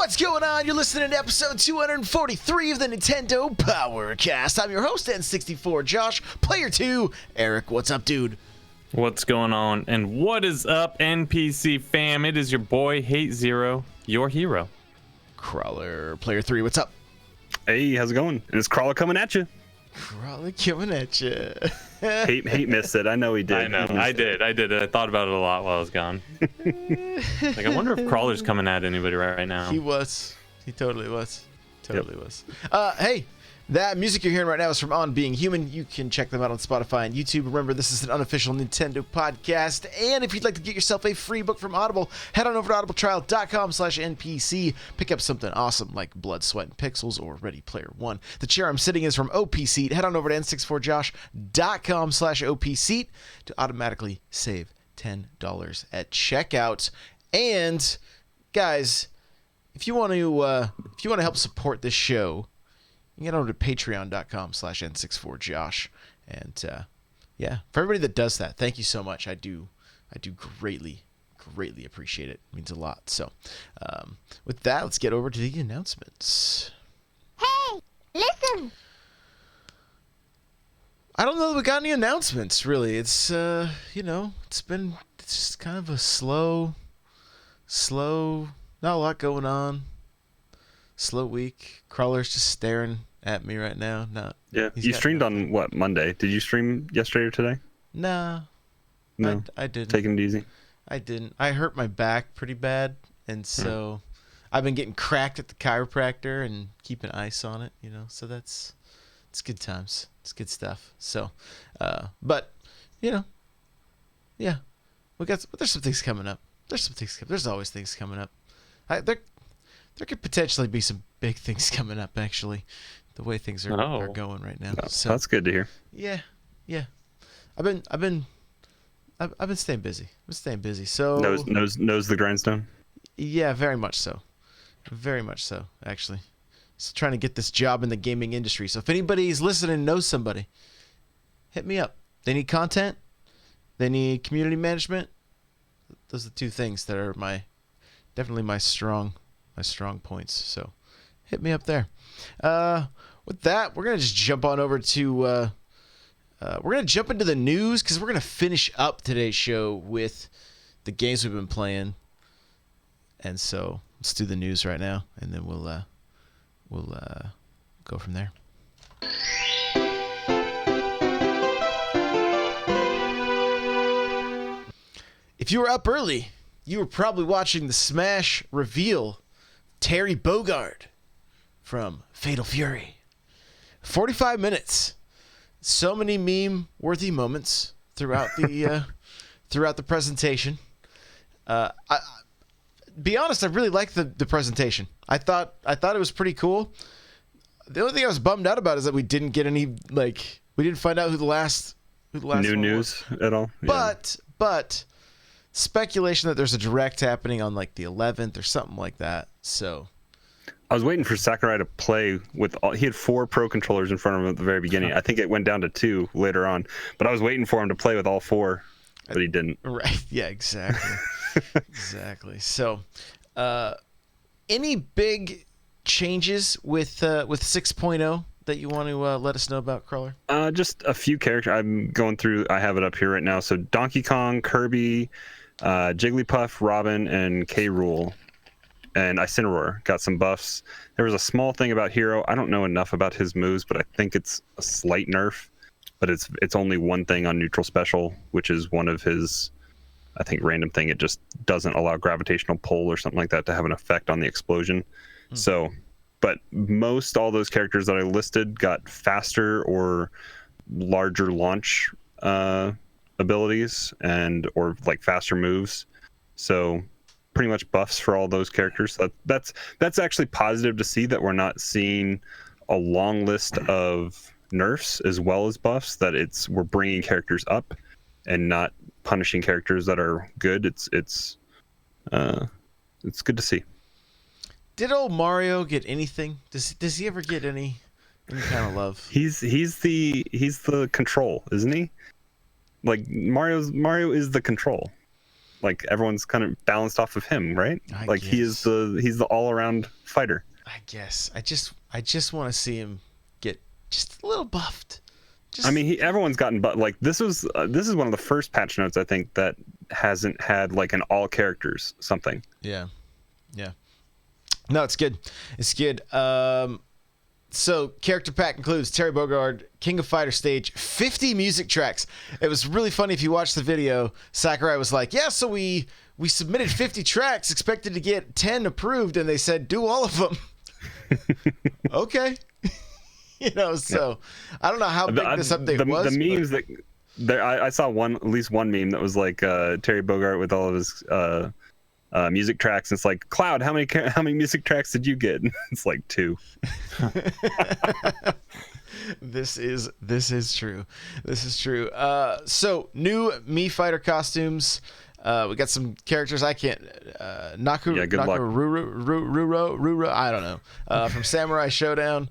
What's going on? You're listening to episode 243 of the Nintendo Powercast. I'm your host, N64 Josh. Player 2, Eric. What's up, dude? What's going on? And what is up, NPC fam? It is your boy, Hate Zero, your hero. Crawler. Player 3, what's up? Hey, how's it going? And it's Crawler coming at you. Crawler coming at you. Hate missed it. I know he did. I know. I did. I thought about it a lot while I was gone. Like, I wonder if Crawler's coming at anybody right now. He was. He totally was. Totally was. Hey, that music you're hearing right now is from On Being Human. You can check them out on Spotify and YouTube. Remember, this is an unofficial Nintendo podcast. And if you'd like to get yourself a free book from Audible, head on over to audibletrial.com/NPC. Pick up something awesome like Blood, Sweat, and Pixels or Ready Player One. The chair I'm sitting is from OP Seat. Head on over to n64josh.com/OP Seat to automatically save $10 at checkout. And guys, if you want to help support this show, you can get over to patreon.com/n64josh. And yeah, for everybody that does that, thank you so much. I do greatly appreciate it. It means a lot. So with that, let's get over to the announcements. Hey, listen. I don't know that we got any announcements, really. It's it's just kind of a slow, not a lot going on. Slow week. Crawler's just staring at me right now. Yeah, you streamed on what, Monday? Did you stream yesterday or today? Nah. No, I didn't. Taking it easy. I didn't. I hurt my back pretty bad, and so I've been getting cracked at the chiropractor and keeping ice on it. So it's good times. It's good stuff. So, but yeah, there's some things coming up. There's always things coming up. There could potentially be some big things coming up, actually, the way things are going right now. So that's good to hear. Yeah. I've been staying busy. So Knows the grindstone. Yeah, very much so. Actually. Just trying to get this job in the gaming industry. So if anybody's listening and knows somebody, hit me up. They need content. They need community management. Those are the two things that are definitely my strong points. So hit me up there. With that, we're gonna just jump on over to we're gonna jump into the news because we're gonna finish up today's show with the games we've been playing. And so let's do the news right now, and then we'll go from there. If you were up early, you were probably watching the Smash reveal Terry Bogard from Fatal Fury. 45 minutes. So many meme-worthy moments throughout the presentation. Be honest, I really liked the presentation. I thought it was pretty cool. The only thing I was bummed out about is that we didn't get any we didn't find out who the last new news was. At all. Yeah. But speculation that there's a direct happening on the 11th or something like that. So I was waiting for Sakurai to play with he had 4 pro controllers in front of him at the very beginning. I think it went down to 2 later on, but I was waiting for him to play with all 4, but he didn't. Right. Yeah, exactly. Exactly. So, any big changes with 6.0 that you want to let us know about, Crawler? Just a few characters. I'm going through. I have it up here right now. So Donkey Kong, Kirby, Jigglypuff, Robin, and K. Rool, and Incineroar got some buffs. There was a small thing about Hero. I don't know enough about his moves, but I think it's a slight nerf. But it's only one thing on neutral special, which is one of his, I think, random thing. It just doesn't allow gravitational pull or something like that to have an effect on the explosion. So, but most all those characters that I listed got faster or larger launch abilities or faster moves. So pretty much buffs for all those characters. That's actually positive to see that we're not seeing a long list of nerfs as well as buffs, that we're bringing characters up and not punishing characters that are good. It's good to see. Did old Mario get anything? Does he ever get any kind of love? He's the control, isn't he? Mario is the control. Like everyone's kind of balanced off of him, right? I Like guess. he's the all around fighter. I guess. I just want to see him get just a little buffed. Just, I mean, everyone's gotten, but like this is one of the first patch notes I think that hasn't had like an all characters something. yeah. No, it's good. It's good. So character pack includes Terry Bogard, King of Fighter stage, 50 music tracks. It was really funny if you watch the video. Sakurai was like, "Yeah, so we submitted 50 tracks, expected to get 10 approved, and they said do all of them." Okay. So I don't know how big this update was. The memes that I saw at least one meme that was like Terry Bogard with all of his music tracks, and it's like, Cloud, how many music tracks did you get? It's like 2. This is true. This is true. So new Mii Fighter costumes. We got some characters I can't. Naku, Yeah, good luck. Ruro, I don't know. From Samurai Showdown.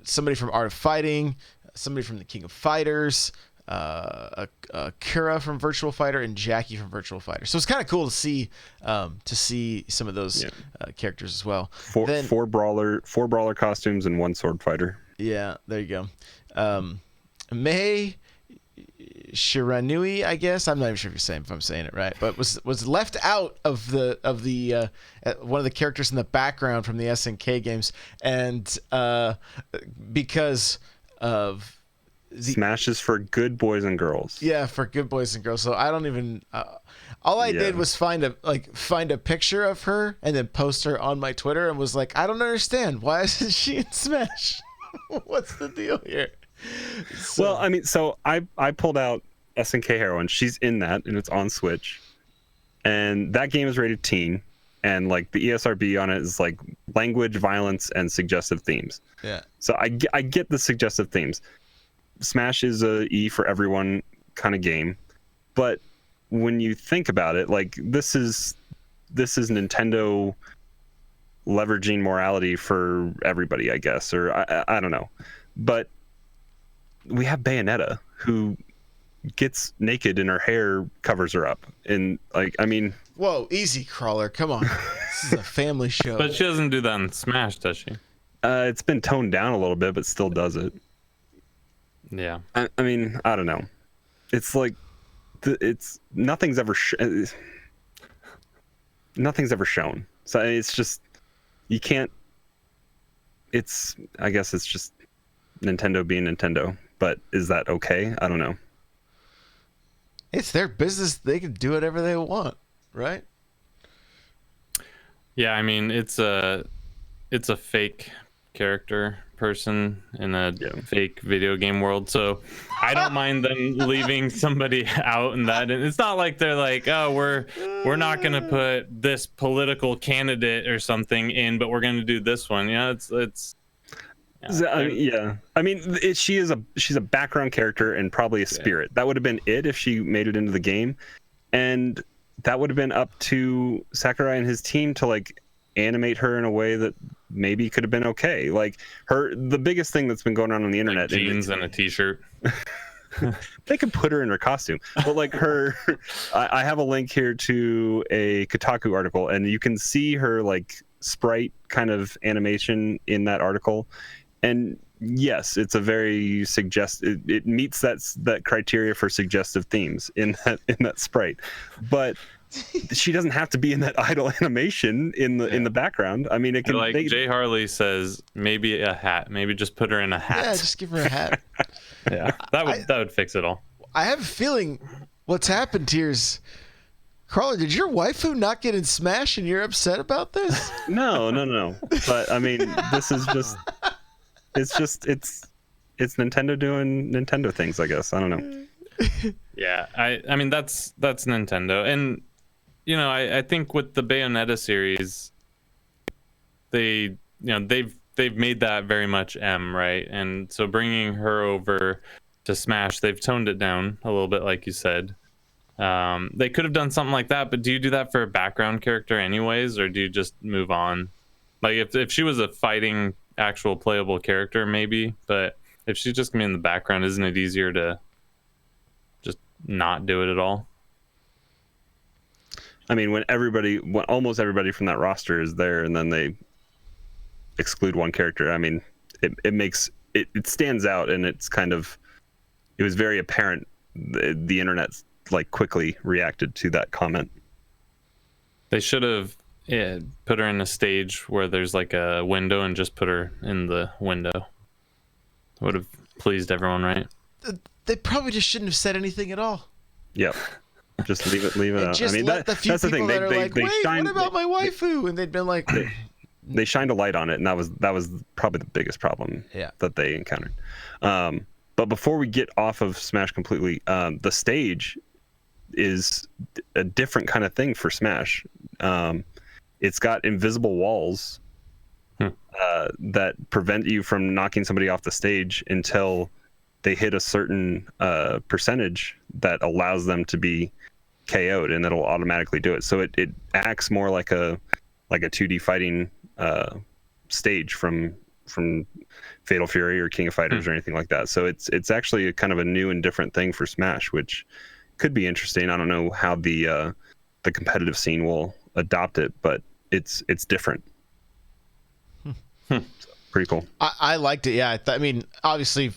Somebody from Art of Fighting. Somebody from the King of Fighters. Kira from Virtual Fighter and Jackie from Virtual Fighter. So it's kind of cool to see some of those characters as well. Four brawler costumes and 1 sword fighter. Yeah, there you go. Mei Shiranui, I guess. I'm not even sure if I'm saying it right, but was left out of the one of the characters in the background from the SNK games, and because of Smash is for good boys and girls. Yeah, for good boys and girls. So I don't even. All I did was find a picture of her and then post her on my Twitter, and was like, I don't understand. Why isn't she in Smash? What's the deal here? Well, I mean, so I pulled out SNK Heroine. She's in that, and it's on Switch. And that game is rated teen, and like the ESRB on it is like language, violence, and suggestive themes. Yeah. So I get the suggestive themes. Smash is a E for everyone kind of game, but when you think about it, like this is Nintendo leveraging morality for everybody, I guess, or I don't know. But we have Bayonetta, who gets naked and her hair covers her up, and like, I mean, whoa, easy, Crawler, come on. This is a family show. But she doesn't do that in Smash, does she? It's been toned down a little bit, but still does it. Yeah. I mean, I don't know. It's like nothing's ever shown. So it's just, you can't. I guess it's just Nintendo being Nintendo. But is that okay? I don't know. It's their business. They can do whatever they want, right? Yeah, I mean, it's a fake character person in a fake video game world, so I don't mind them leaving somebody out in that. And it's not like they're like, oh, we're not gonna put this political candidate or something in, but we're gonna do this one. Yeah, it's I mean, she's a background character and probably a spirit. That would have been it if she made it into the game, and that would have been up to Sakurai and his team to like animate her in a way that maybe could have been okay. Like the biggest thing that's been going on the internet, like jeans and a t-shirt. They could put her in her costume, but like her, I have a link here to a Kotaku article, and you can see her like sprite kind of animation in that article. And yes, it's a very it meets that criteria for suggestive themes in that sprite, but she doesn't have to be in that idle animation in the background. I mean, it can. Like Jay Harley says, maybe a hat. Maybe just put her in a hat. Yeah, just give her a hat. Yeah, that would fix it all. I have a feeling what's happened here is, Crawler, did your waifu not get in Smash and you're upset about this? No. But I mean, this is just. It's Nintendo doing Nintendo things, I guess. I don't know. Yeah, I mean that's Nintendo, and I think with the Bayonetta series, they've made that very much M, right? And so bringing her over to Smash, they've toned it down a little bit, like you said. They could have done something like that, but do you do that for a background character anyways, or do you just move on? Like if she was a fighting actual playable character, maybe, but if she's just gonna be in the background, isn't it easier to just not do it at all? I mean, when almost everybody from that roster is there, and then they exclude one character, I mean, it makes it stands out, and it was very apparent. The internet like quickly reacted to that comment. They should have put her in a stage where there's like a window and just put her in the window. Would have pleased everyone, right? They probably just shouldn't have said anything at all. Yep. Just leave it out. Just I mean, let the few that's the people thing. that are like, wait, what about my waifu? And they'd been like, they shined a light on it, and that was probably the biggest problem that they encountered. But before we get off of Smash completely, the stage is a different kind of thing for Smash. It's got invisible walls that prevent you from knocking somebody off the stage until they hit a certain percentage that allows them to be KO'd, and it'll automatically do it. So it acts more like a 2D fighting stage from Fatal Fury or King of Fighters or anything like that. So it's actually kind of a new and different thing for Smash, which could be interesting. I don't know how the competitive scene will adopt it, but it's different. So, pretty cool. I liked it. Yeah, I mean, obviously,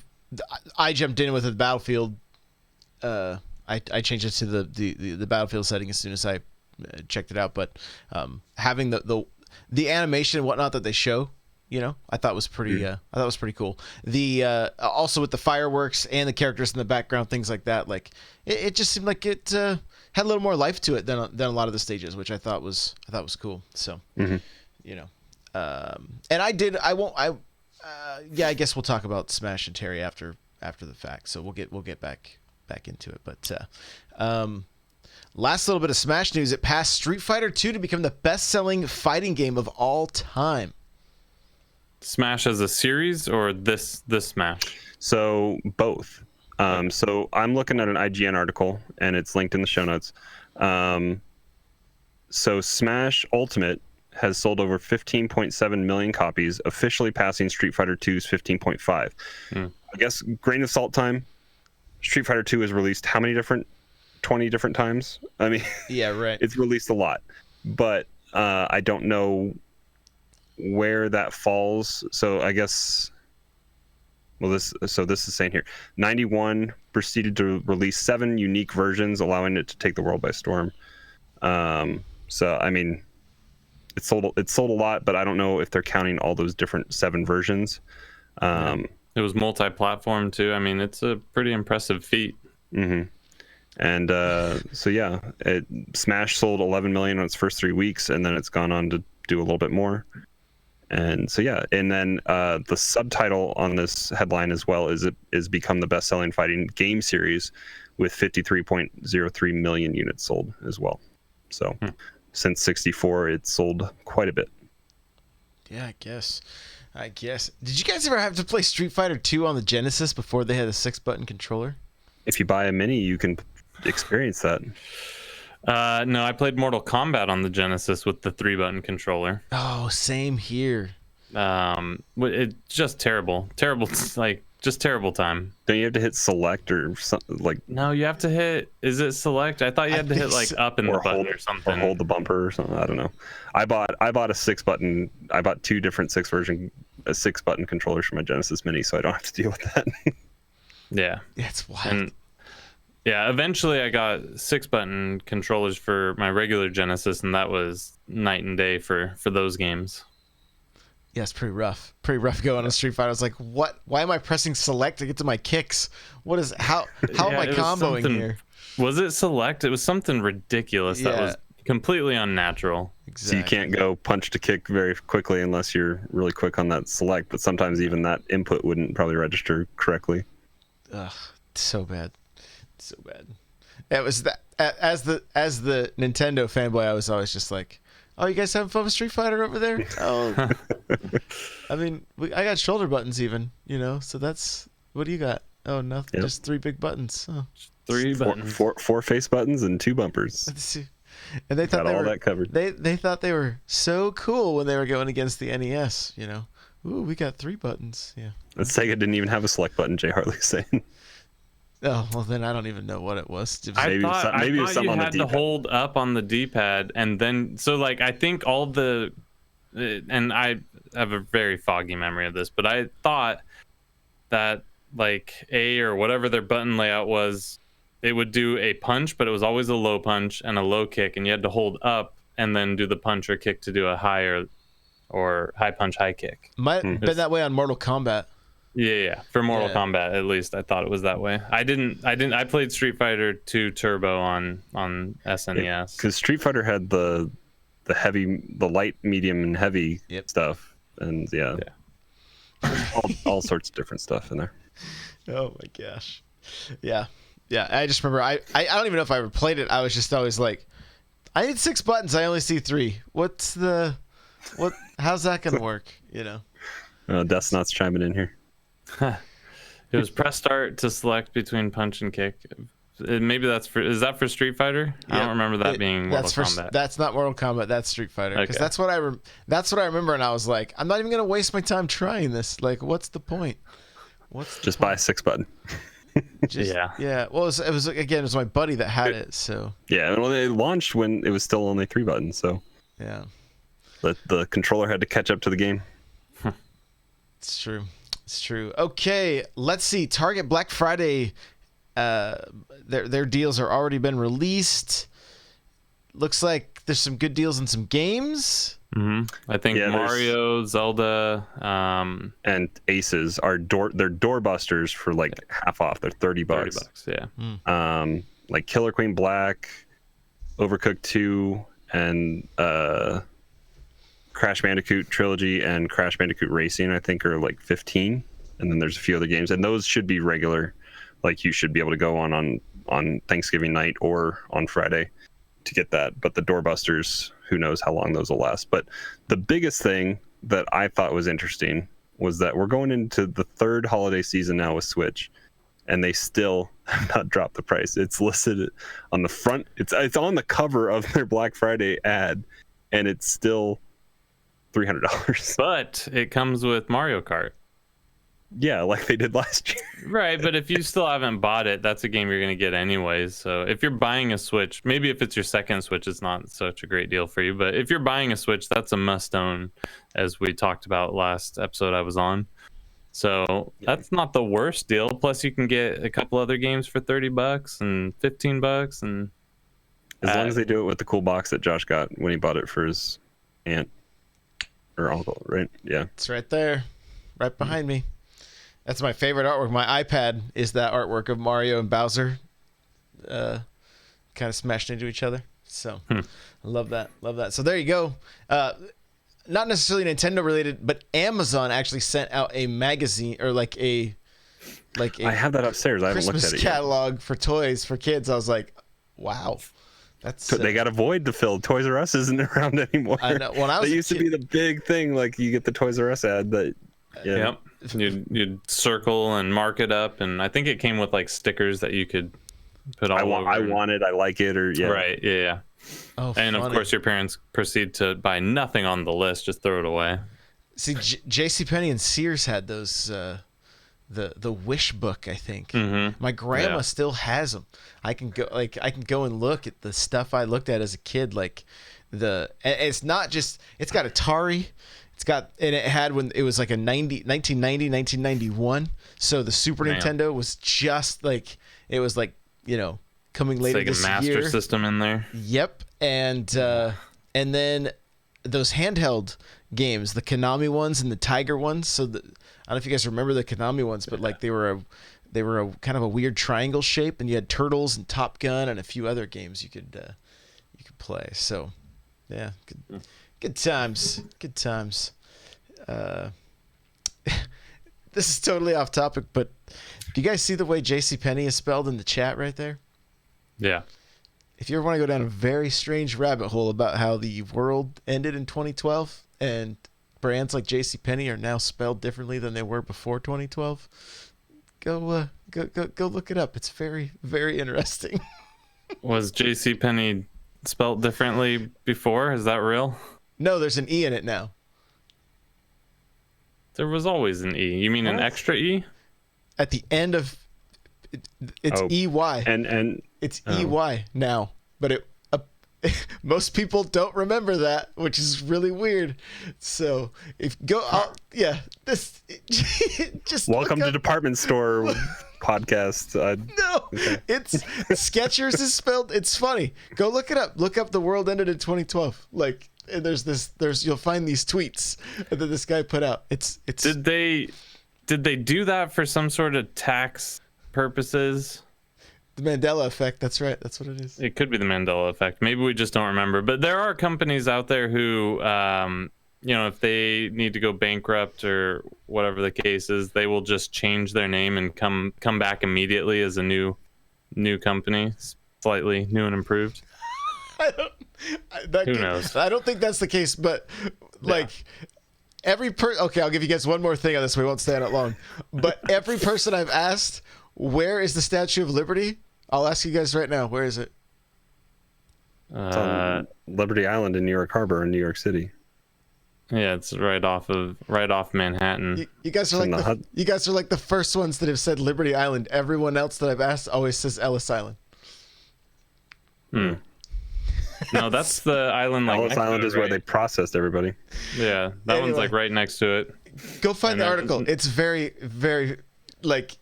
I jumped in with the Battlefield. I changed it to the Battlefield setting as soon as I checked it out. But having the animation and whatnot that they show, I thought was pretty. I thought was pretty cool. The also with the fireworks and the characters in the background, things like that. Like it just seemed like it had a little more life to it than a lot of the stages, which I thought was cool. So, and I did. I won't. I guess we'll talk about Smash and Terry after the fact. So we'll get back into it. But last little bit of Smash news: it passed Street Fighter 2 to become the best-selling fighting game of all time. Smash as a series or this Smash? So both. So I'm looking at an IGN article, and it's linked in the show notes. So Smash Ultimate has sold over 15.7 million copies, officially passing Street Fighter 2's 15.5. I guess grain of salt time. Street Fighter 2 is released how many 20 different times? I mean, yeah, right. It's released a lot, but I don't know where that falls. So I guess, this is saying here, 91 proceeded to release 7 unique versions, allowing it to take the world by storm. So I mean, it sold a lot, but I don't know if they're counting all those different 7 versions. It was multi-platform too. I mean, it's a pretty impressive feat. Mm-hmm. And Smash sold 11 million in its first 3 weeks, and then it's gone on to do a little bit more. And so and then the subtitle on this headline as well is become the best-selling fighting game series with 53.03 million units sold as well. So since 64, it's sold quite a bit. Yeah, I guess. Did you guys ever have to play Street Fighter 2 on the Genesis before they had a 6-button controller? If you buy a mini, you can experience that. No, I played Mortal Kombat on the Genesis with the 3-button controller. Oh, same here. It's just terrible, like just terrible time. Don't you have to hit select or something like? No, you have to hit. Is it select? I thought you had to hit like up in the button or something. Or hold the bumper or something. I don't know. I bought a 6-button. I bought 2 different 6-button controllers for my Genesis Mini, so I don't have to deal with that. Yeah, it's wild. And eventually I got 6-button controllers for my regular Genesis, and that was night and day for those games. Yeah, it's pretty rough. Going on Street Fighter. I was like, what? Why am I pressing select to get to my kicks? How am I comboing here? Was it select? It was something ridiculous that was completely unnatural. Exactly. So you can't go punch to kick very quickly unless you're really quick on that select, but sometimes even that input wouldn't probably register correctly. Ugh, so bad. It was that as the Nintendo fanboy, I was always just like, oh, you guys having fun with Street Fighter over there? Oh, I mean, I got shoulder buttons even, so that's, what do you got? Oh, nothing, just 3 big buttons. Oh. 3 buttons. Four face buttons and 2 bumpers. And they thought got all that covered. They thought they were so cool when they were going against the NES, Ooh, we got 3 buttons. Yeah. Sega didn't even have a select button, Jay Hartley's saying. Oh well, then I don't even know what it was. Maybe I it was thought something you on the had to D-pad. hold up on the D-pad, and then so like I think all the, and I have a very foggy memory of this, but I thought that like A or whatever their button layout was, it would do a punch, but it was always a low punch and a low kick, and you had to hold up and then do the punch or kick to do a higher or high punch, high kick. Might have been that way on Mortal Kombat. Yeah. For Mortal Yeah. Kombat, at least I thought it was that way. I played Street Fighter 2 Turbo on SNES. Because Street Fighter had the light, medium, and heavy Yep. stuff, and all sorts of different stuff in there. Oh my gosh. Yeah. I just remember I don't even know if I ever played it. I was just always like, I need 6 buttons. I only see 3. How's that gonna work? Death Knot's chiming in here. It was press start to select between punch and kick. Maybe is that for Street Fighter? I don't remember that being Mortal Kombat. That's not Mortal Kombat. That's Street Fighter. Because Okay. that's what I remember, and I was like, I'm not even gonna waste my time trying this. Like, what's the point? Just buy a 6 button. Yeah. Well, it was my buddy that had it. So Yeah, well, it launched when it was still only 3 buttons, so yeah, the controller had to catch up to the game. it's true. Okay, let's see. Target Black Friday. Their deals are already been released. Looks like there's some good deals in some games. I think Mario, Zelda, And Aces are they're doorbusters for like half off. They're $30. $30. Yeah. Like Killer Queen Black, Overcooked 2, and Crash Bandicoot Trilogy and Crash Bandicoot Racing, I think, are like 15. And then there's a few other games, and those should be regular. Like you should be able to go on Thanksgiving night or on Friday to get that. But the doorbusters, who knows how long those will last. But the biggest thing that I thought was interesting was that we're going into the 3rd holiday season now with Switch, and they still have not dropped the price. It's listed on the front. It's on the cover of their Black Friday ad, and it's still $300. But it comes with Mario Kart. Yeah, like they did last year. Right, but if you still haven't bought it, that's a game you're going to get anyways. So if you're buying a Switch, maybe if it's your second Switch, it's not such a great deal for you. But if you're buying a Switch, that's a must-own, as we talked about last episode I was on. So that's not the worst deal. Plus, you can get a couple other games for $30 and $15, and As long as they do it with the cool box that Josh got when he bought it for his aunt or uncle, right? Yeah. It's right there, right behind me. That's my favorite artwork. My iPad is that artwork of Mario and Bowser kind of smashed into each other. So I love that. So there you go. Not necessarily Nintendo related, but Amazon actually sent out a magazine or like a I have that upstairs. I haven't looked Christmas at it yet. catalog for toys for kids. I was like, wow. That's They got a void to fill. Toys R Us isn't around anymore. I know. When I was That a used to be the big thing. Like you get the Toys R Us ad that. Yeah. yep, you'd circle and mark it up, and I think it came with like stickers that you could put all over. I want it. I like it. Or yeah. Right. Yeah. Oh, And of funny. course, your parents proceed to buy nothing on the list, just throw it away. See, JCPenney and Sears had those, the Wish book, I think. My grandma still has them. I can go and look at the stuff I looked at as a kid. Like it's not just, it's got Atari. And it had when it was like 1990, 1991. So the Super Nintendo was just like, it was like, coming later It's like this a Master year. System in there. Yep, and then those handheld games, the Konami ones and the Tiger ones. So I don't know if you guys remember the Konami ones, but like they were a kind of a weird triangle shape, and you had Turtles and Top Gun and a few other games you could play. So yeah, good times. This is totally off topic, but do you guys see the way JCPenney is spelled in the chat right there? Yeah. If you ever want to go down a very strange rabbit hole about how the world ended in 2012 and brands like JCPenney are now spelled differently than they were before 2012, go look it up. It's very, very interesting. Was JCPenney spelled differently before? Is that real? No, there's an E in it now. There was always an E. You mean an extra E? At the end of It's Oh, EY. And It's oh. EY now, but most people don't remember that, which is really weird. So if this just welcome look to up- Department Store podcast. No, it's Skechers is spelled. It's funny. Go look it up. Look up the world ended in 2012. Like and there's you'll find these tweets that this guy put out. It's Did they do that for some sort of tax purposes? the Mandela effect. That's right. That's what it is. It could be the Mandela effect. Maybe we just don't remember. But there are companies out there who, if they need to go bankrupt or whatever the case is, they will just change their name and come back immediately as a new company, slightly new and improved. Who knows? I don't think that's the case, but like okay, I'll give you guys one more thing on this. We won't stay on it long. But every person I've asked, where is the Statue of Liberty? I'll ask you guys right now. Where is it? It's on Liberty Island in New York Harbor in New York City. Yeah, it's right off Manhattan. You guys are like the first ones that have said Liberty Island. Everyone else that I've asked always says Ellis Island. No, that's the island. Like Ellis Island is where they processed everybody. Yeah, that one's like right next to it. Go find the article. It's very, very like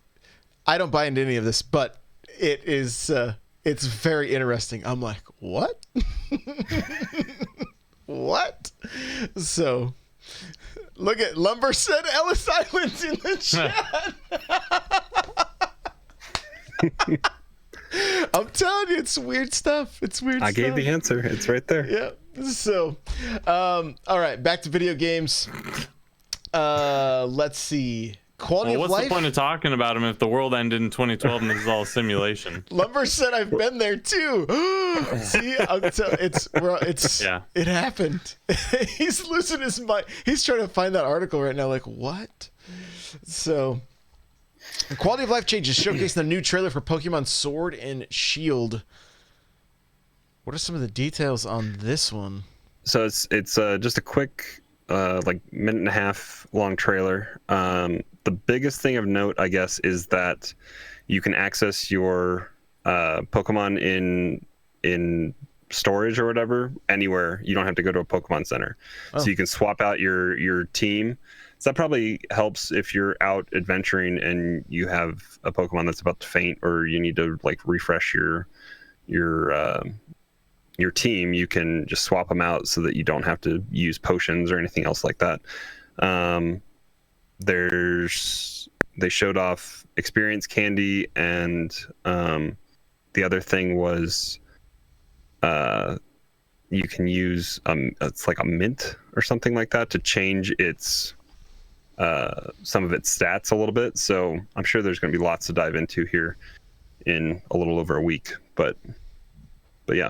I don't buy into any of this, but it is. It's very interesting. I'm like, what? What? So, look at Lumber said Ellis Island in the chat. I'm telling you, it's weird stuff. It's weird I stuff. gave the answer. It's right there. Yeah. So, all right, back to video games. Let's see. Quality of what's life. the point of talking about them if the world ended in 2012 and this is all a simulation? Lumber said I've been there too. See, it happened. He's losing his mind. He's trying to find that article right now. Like what? So, the quality of life changes showcasing the new trailer for Pokemon Sword and Shield. What are some of the details on this one? So it's just a quick like minute and a half long trailer. The biggest thing of note, I guess, is that you can access your Pokemon in storage or whatever anywhere. You don't have to go to a Pokemon Center, so you can swap out your team. So that probably helps if you're out adventuring and you have a Pokemon that's about to faint, or you need to like refresh your team. You can just swap them out so that you don't have to use potions or anything else like that. They showed off experience candy, and the other thing was you can use it's like a mint or something like that to change its some of its stats a little bit. So I'm sure there's going to be lots to dive into here in a little over a week, but yeah,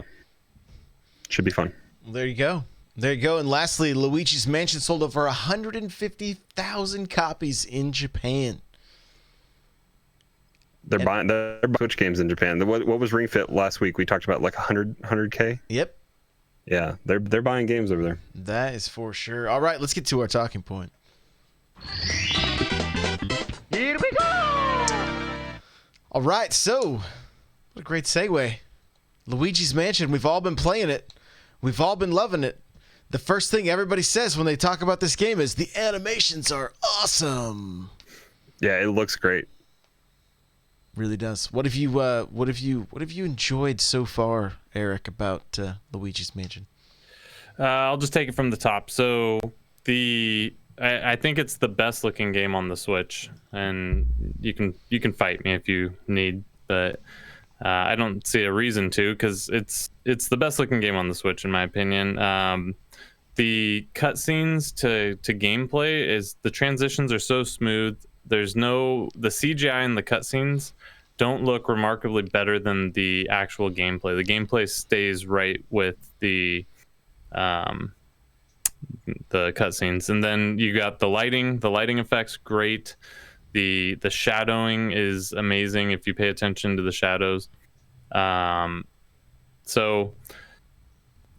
should be fun. Well, there you go. There you go. And lastly, Luigi's Mansion sold over 150,000 copies in Japan. They're buying Switch games in Japan. What was Ring Fit last week? We talked about like 100K. Yep. Yeah, they're buying games over there. That is for sure. All right, let's get to our talking point. Here we go! All right, so what a great segue. Luigi's Mansion, we've all been playing it. We've all been loving it. The first thing everybody says when they talk about this game is the animations are awesome. Yeah, it looks great. Really does. What have you enjoyed so far, Eric, about Luigi's Mansion? I'll just take it from the top. So I think it's the best looking game on the Switch, and you can fight me if you need, but I don't see a reason to, because it's the best looking game on the Switch in my opinion. The cutscenes to gameplay is the transitions are so smooth. The CGI in the cutscenes don't look remarkably better than the actual gameplay. The gameplay stays right with the cutscenes, and then you got the lighting effects great. The shadowing is amazing if you pay attention to the shadows. So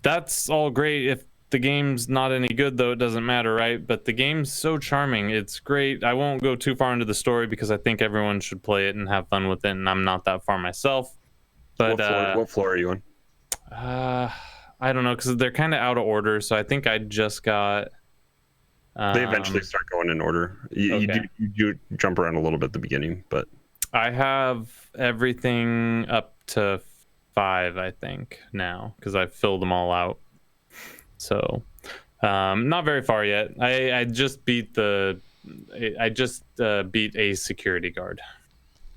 that's all great. the game's not any good, though it doesn't matter, right? But the game's so charming. It's great. I won't go too far into the story because I think everyone should play it and have fun with it, and I'm not that far myself. But what floor are you on? I don't know, because they're kind of out of order, so I think I just got... They eventually start going in order. You do jump around a little bit at the beginning, but... I have everything up to 5, I think, now, because I've filled them all out. So, not very far yet. I just beat beat a security guard.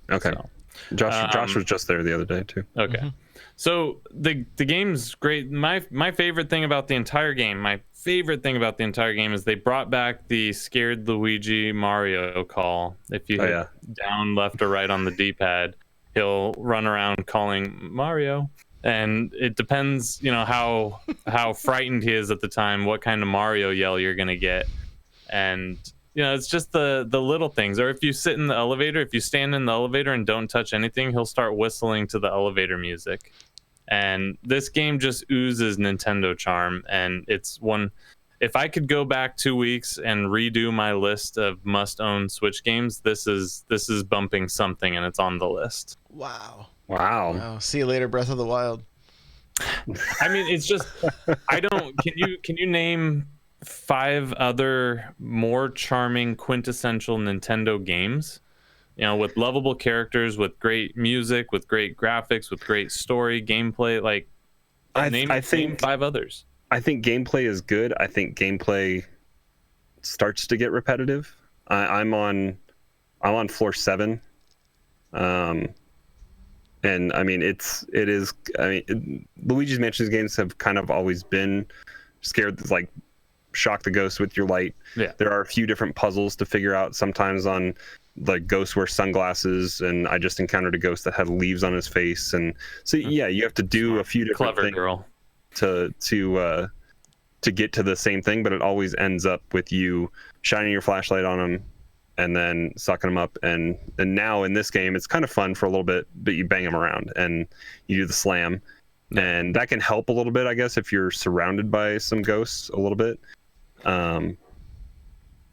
Okay. So, Josh was just there the other day too. Okay. Mm-hmm. So the game's great. My favorite thing about the entire game, is they brought back the scared Luigi Mario call. If you hit down, left, or right on the D-pad, he'll run around calling Mario. And it depends, how frightened he is at the time, what kind of Mario yell you're gonna get. And it's just the little things. Or if you sit in the elevator, if you stand in the elevator and don't touch anything, he'll start whistling to the elevator music. And this game just oozes Nintendo charm. And it's one. If I could go back 2 weeks and redo my list of must-own Switch games, this is bumping something, and it's on the list. Wow. See you later, Breath of the Wild. I mean, it's just can you name 5 other more charming quintessential Nintendo games? With lovable characters, with great music, with great graphics, with great story, gameplay. Like, name 5 others. I think gameplay is good. I think gameplay starts to get repetitive. I'm on floor 7. And I mean, Luigi's Mansion games have kind of always been scared, like shock the ghost with your light. Yeah. There are a few different puzzles to figure out. Sometimes on the ghost wears sunglasses, and I just encountered a ghost that had leaves on his face. And so, you have to do a few different things girl. to get to the same thing, but it always ends up with you shining your flashlight on him and then sucking them up. And now in this game, it's kind of fun for a little bit, but you bang them around and you do the slam. And that can help a little bit, I guess, if you're surrounded by some ghosts a little bit.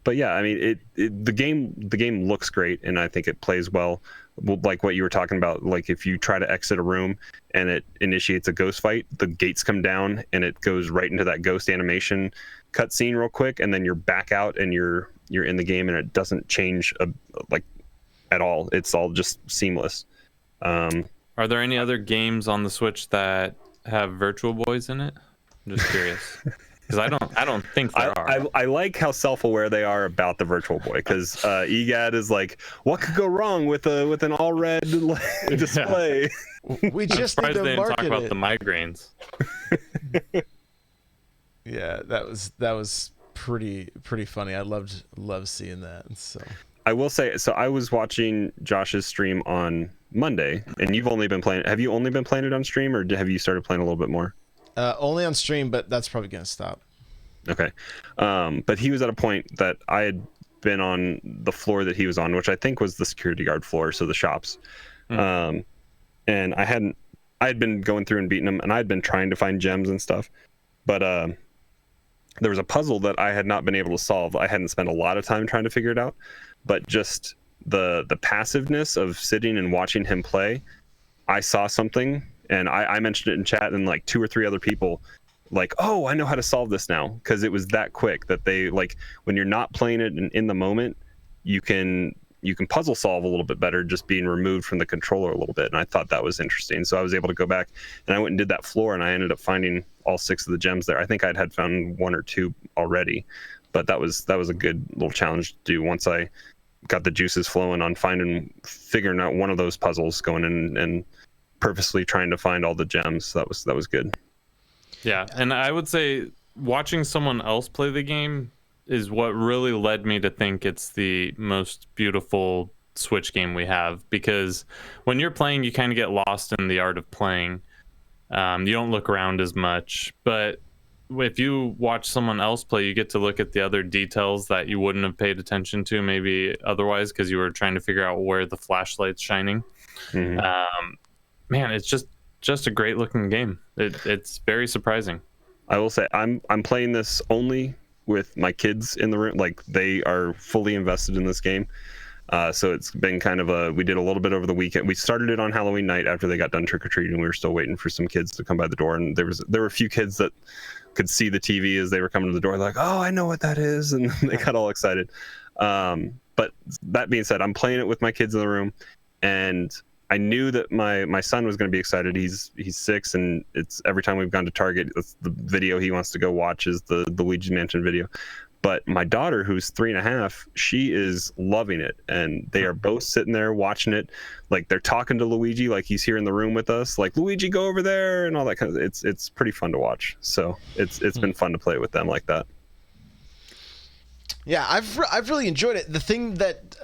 But yeah, I mean, the game looks great, and I think it plays well. Like what you were talking about, like if you try to exit a room and it initiates a ghost fight, the gates come down and it goes right into that ghost animation cutscene real quick, and then you're back out and you're in the game, and it doesn't change like at all. It's all just seamless. Are there any other games on the Switch that have Virtual Boys in it? I'm just curious. Because I don't think there are. I like how self-aware they are about the Virtual Boy, because EGAD is like, what could go wrong with an all red display? We just need to they didn't market talk about it. the migraines. Yeah, that was pretty funny. I loved seeing that. So I will say, so I was watching Josh's stream on Monday, and you've only been playing. Have you only been playing it on stream, or have you started playing a little bit more? Only on stream, but that's probably gonna stop. Okay. But he was at a point that I had been on the floor that he was on, which I think was the security guard floor, so the shops. And I had been going through and beating them, and I had been trying to find gems and stuff. But there was a puzzle that I had not been able to solve. I hadn't spent a lot of time trying to figure it out, but just the passiveness of sitting and watching him play, I saw something. And I mentioned it in chat, and like 2 or 3 other people, like, oh, I know how to solve this now, because it was that quick that they, like, when you're not playing it in the moment, you can puzzle solve a little bit better just being removed from the controller a little bit. And I thought that was interesting. So I was able to go back and I went and did that floor, and I ended up finding all 6 of the gems there. I think had found 1 or 2 already, but that was a good little challenge to do once I got the juices flowing on figuring out one of those puzzles, going in and purposely trying to find all the gems. That was good. Yeah, and I would say watching someone else play the game is what really led me to think it's the most beautiful Switch game we have, because when you're playing, you kind of get lost in the art of playing. You don't look around as much, but if you watch someone else play, you get to look at the other details that you wouldn't have paid attention to maybe otherwise, because you were trying to figure out where the flashlight's shining. Man, it's just a great looking game. It's very surprising. I will say I'm playing this only with my kids in the room. Like, they are fully invested in this game. So it's been kind of we did a little bit over the weekend. We started it on Halloween night after they got done trick-or-treating. We were still waiting for some kids to come by the door, and there were a few kids that could see the TV as they were coming to the door, like, oh, I know what that is, and they got all excited. But that being said, I'm playing it with my kids in the room, and I knew that my son was going to be excited. He's 6, and it's every time we've gone to Target, it's the video he wants to go watch is the Luigi Mansion video. But my daughter, who's 3.5, she is loving it, and they are both sitting there watching it. Like, they're talking to Luigi like he's here in the room with us, like, Luigi, go over there, and all that kind of. It's pretty fun to watch. So it's been fun to play with them like that. Yeah, I've really enjoyed it. The thing that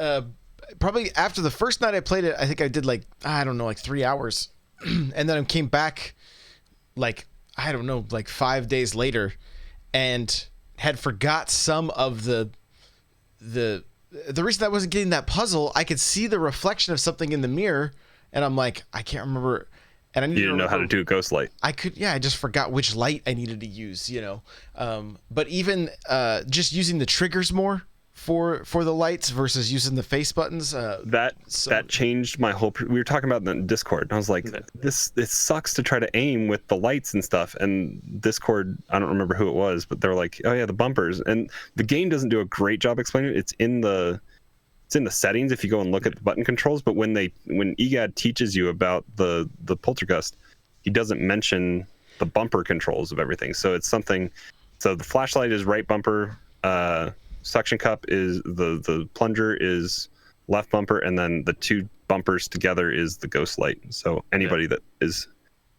probably after the first night I played it, I think I did like 3 hours, and then I came back like 5 days later, and had forgot some of the reason I wasn't getting that puzzle. I could see the reflection of something in the mirror, and I'm like, I can't remember. And I You didn't know how to do ghost light. I just forgot which light I needed to use, but even just using the triggers more for the lights versus using the face buttons. That changed my whole. We were talking about that in Discord, and I was like, this sucks to try to aim with the lights and stuff. And Discord, I don't remember who it was, but they're like, oh yeah, the bumpers. And the game doesn't do a great job explaining it. It's in the settings if you go and look at the button controls. But when EGAD teaches you about the poltergust, he doesn't mention the bumper controls of everything. So it's something. So the flashlight is right bumper. Suction cup is the plunger is left bumper, and then the two bumpers together is the ghost light. So anybody that is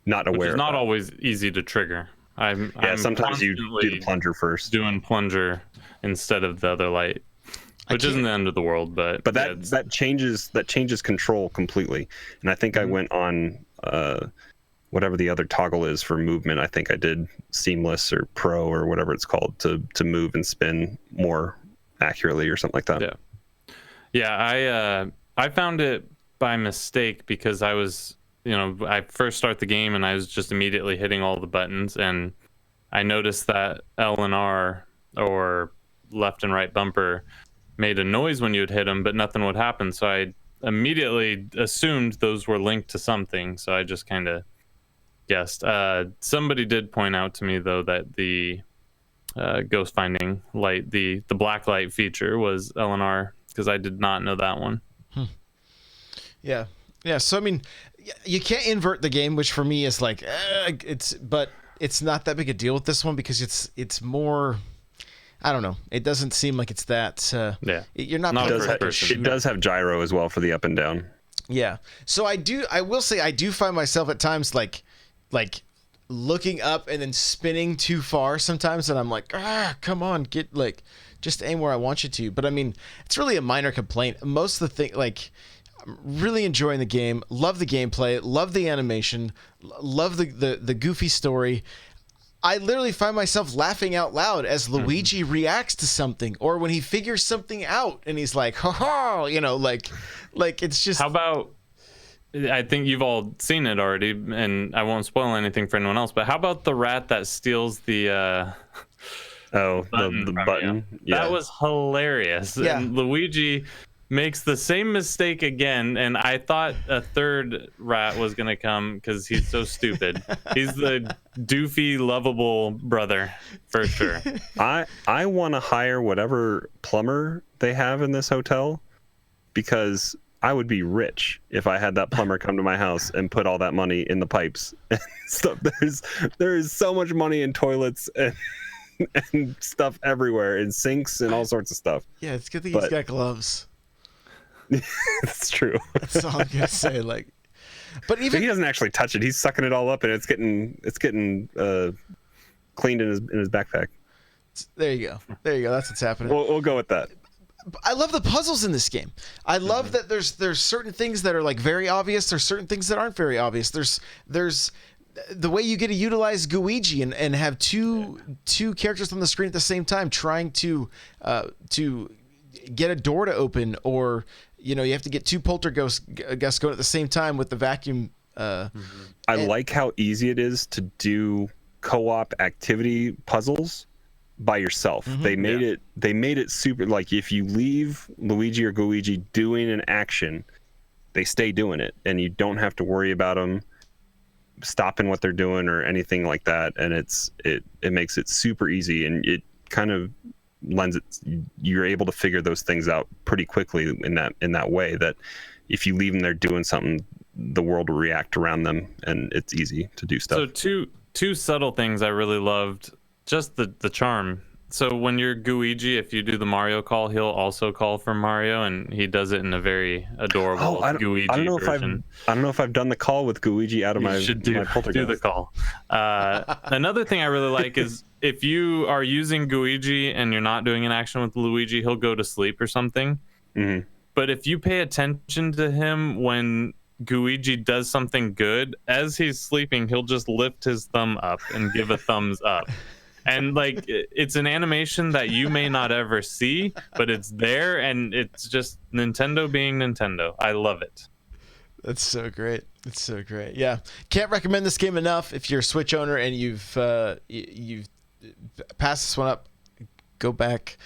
not aware, which is not of that. always easy to trigger. I'm sometimes you do the plunger first. Doing plunger instead of the other light, which isn't the end of the world, but that changes control completely. And I think I went on whatever the other toggle is for movement. I think I did seamless or pro or whatever it's called to move and spin more accurately or something like that. I found it by mistake because I was, I first start the game and I was just immediately hitting all the buttons, and I noticed that L and R or left and right bumper made a noise when you would hit them, but nothing would happen. So I immediately assumed those were linked to something. So I just kind of guessed. Somebody did point out to me though that the ghost finding light, the black light feature was LNR, because I did not know that one. Yeah. So I mean, you can't invert the game, which for me is like but it's not that big a deal with this one because it's more. I don't know. It doesn't seem like it's that. You're not. It does have gyro as well for the up and down. Yeah. So I will say I do find myself at times like looking up and then spinning too far sometimes, and I'm like, come on, just aim where I want you to. But I mean, it's really a minor complaint. Most of the thing, I'm really enjoying the game, love the gameplay, love the animation, love the goofy story. I literally find myself laughing out loud as Luigi reacts to something, or when he figures something out and he's like, ha ha, like it's just. How about, I think you've all seen it already, and I won't spoil anything for anyone else, but how about the rat that steals the button? Yeah. That was hilarious. Yeah. And Luigi makes the same mistake again, and I thought a third rat was gonna come because he's so stupid. He's the doofy, lovable brother for sure. I want to hire whatever plumber they have in this hotel, because I would be rich if I had that plumber come to my house and put all that money in the pipes and stuff. There is so much money in toilets and stuff everywhere, in sinks and all sorts of stuff. Yeah, it's good that he's got gloves. That's true. That's all I'm gonna say. But even he doesn't actually touch it. He's sucking it all up, and it's getting cleaned in his backpack. There you go. That's what's happening. We'll go with that. I love the puzzles in this game. I love that there's certain things that are like very obvious. There's certain things that aren't very obvious. There's the way you get to utilize Luigi and have two characters on the screen at the same time trying to get a door to open, or you have to get two poltergeists going at the same time with the vacuum. I like how easy it is to do co-op activity puzzles by yourself. They made it super, like if you leave Luigi or Luigi doing an action, they stay doing it, and you don't have to worry about them stopping what they're doing or anything like that. And it makes it super easy, and it kind of lends it, you're able to figure those things out pretty quickly in that way, that if you leave them there doing something, the world will react around them, and it's easy to do stuff. So two subtle things I really loved, just the charm. So when you're Luigi, if you do the Mario call, he'll also call for Mario, and he does it in a very adorable Luigi version. I don't know if I've done the call with Luigi out of my poltergeist. Do the call. Another thing I really like is if you are using Luigi and you're not doing an action with Luigi, he'll go to sleep or something. Mm-hmm. But if you pay attention to him when Luigi does something good, as he's sleeping, he'll just lift his thumb up and give a thumbs up. And like, it's an animation that you may not ever see, but it's there, and it's just Nintendo being Nintendo. I love it. That's so great. It's so great. Yeah, can't recommend this game enough. If you're a Switch owner and you've passed this one up, go back.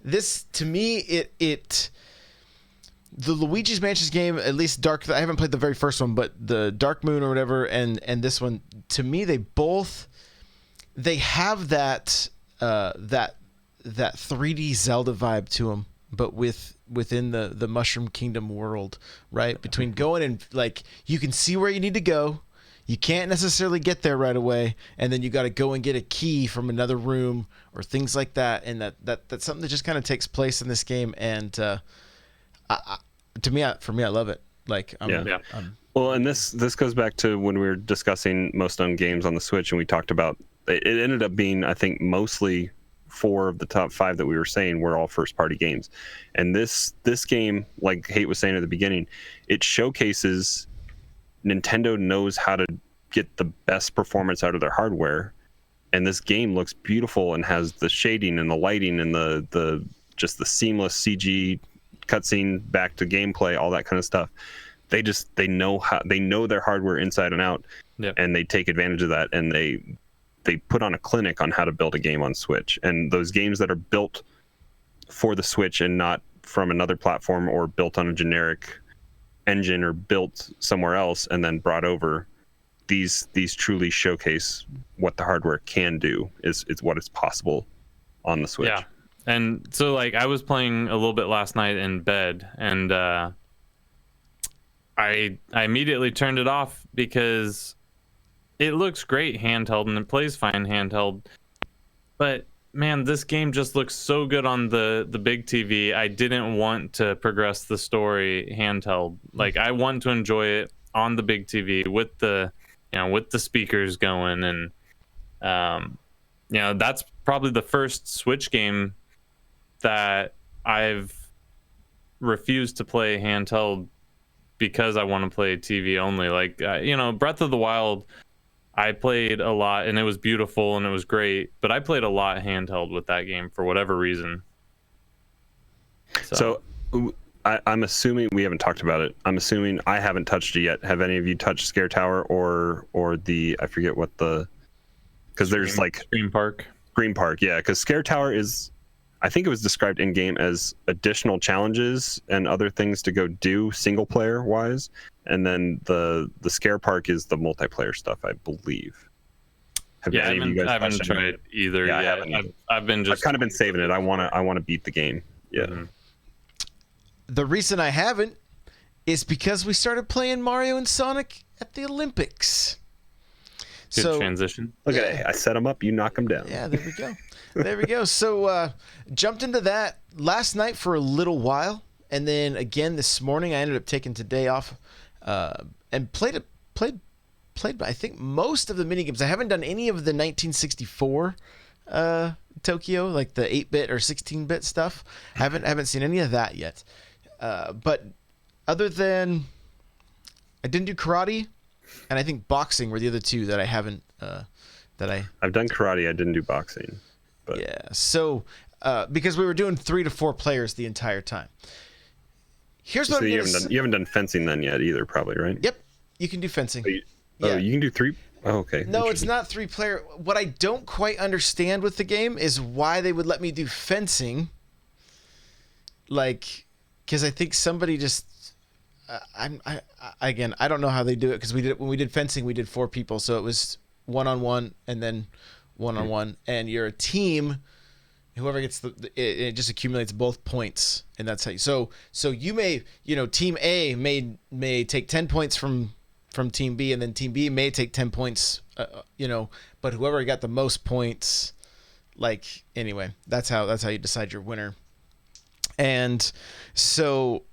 This, to me, the Luigi's Mansion game, at least Dark. I haven't played the very first one, but the Dark Moon or whatever, and this one, to me, they have that 3D Zelda vibe to them, but within the Mushroom Kingdom world, right? Between going and, like, you can see where you need to go, you can't necessarily get there right away, and then you got to go and get a key from another room or things like that, and that's something that just kind of takes place in this game, and for me, I love it. Like, well, and this goes back to when we were discussing most owned games on the Switch, and we talked about it ended up being, I think, mostly 4 of the top 5 that we were saying were all first-party games. And this game, like Hate was saying at the beginning, it showcases Nintendo knows how to get the best performance out of their hardware. And this game looks beautiful and has the shading and the lighting and the just the seamless CG cutscene back to gameplay, all that kind of stuff. They know their hardware inside and out, and they take advantage of that, and they put on a clinic on how to build a game on Switch. And those games that are built for the Switch and not from another platform, or built on a generic engine or built somewhere else and then brought over, these truly showcase what the hardware can do, is what is possible on the Switch. Yeah. And so, like, I was playing a little bit last night in bed, and I immediately turned it off because it looks great handheld and it plays fine handheld. But man, this game just looks so good on the big TV. I didn't want to progress the story handheld. Like, I want to enjoy it on the big TV with the speakers going, and that's probably the first Switch game that I've refused to play handheld because I want to play TV only. Like, Breath of the Wild, I played a lot, and it was beautiful and it was great, but I played a lot handheld with that game for whatever reason. So I'm assuming, we haven't talked about it, I'm assuming I haven't touched it yet. Have any of you touched Scare Tower or the, I forget what because there's like Scream Park, yeah, because Scare Tower is, I think it was described in game as additional challenges and other things to go do single player wise, and then the Scare Park is the multiplayer stuff, I believe. I haven't tried either. Yeah, I've kind of been saving it. I want to beat the game. Yeah. Mm-hmm. The reason I haven't is because we started playing Mario and Sonic at the Olympics. Good transition. Look at it. I set them up, you knock them down. Yeah, there we go. There we go. So jumped into that last night for a little while, and then again this morning I ended up taking today off and played I think most of the mini games. I haven't done any of the 1964 Tokyo, like the 8-bit or 16-bit stuff. Haven't seen any of that yet. But other than, I didn't do karate, and I think boxing were the other two that I haven't I've done karate. I didn't do boxing. But yeah. So because we were doing 3 to 4 players the entire time. Here's what you haven't done fencing then yet either, probably, right? Yep, you can do fencing. You can do 3. Oh, okay. No, it's not 3-player. What I don't quite understand with the game is why they would let me do fencing. Like, because I think somebody just, again, I don't know how they do it, because when we did fencing, we did 4 people, so it was 1-on-1 and then 1-on-1, and you're a team. Whoever gets it just accumulates both points, and that's how you. So you may, Team A may take 10 points from Team B, and then Team B may take 10 points, but whoever got the most points, like, anyway, that's how you decide your winner. And so,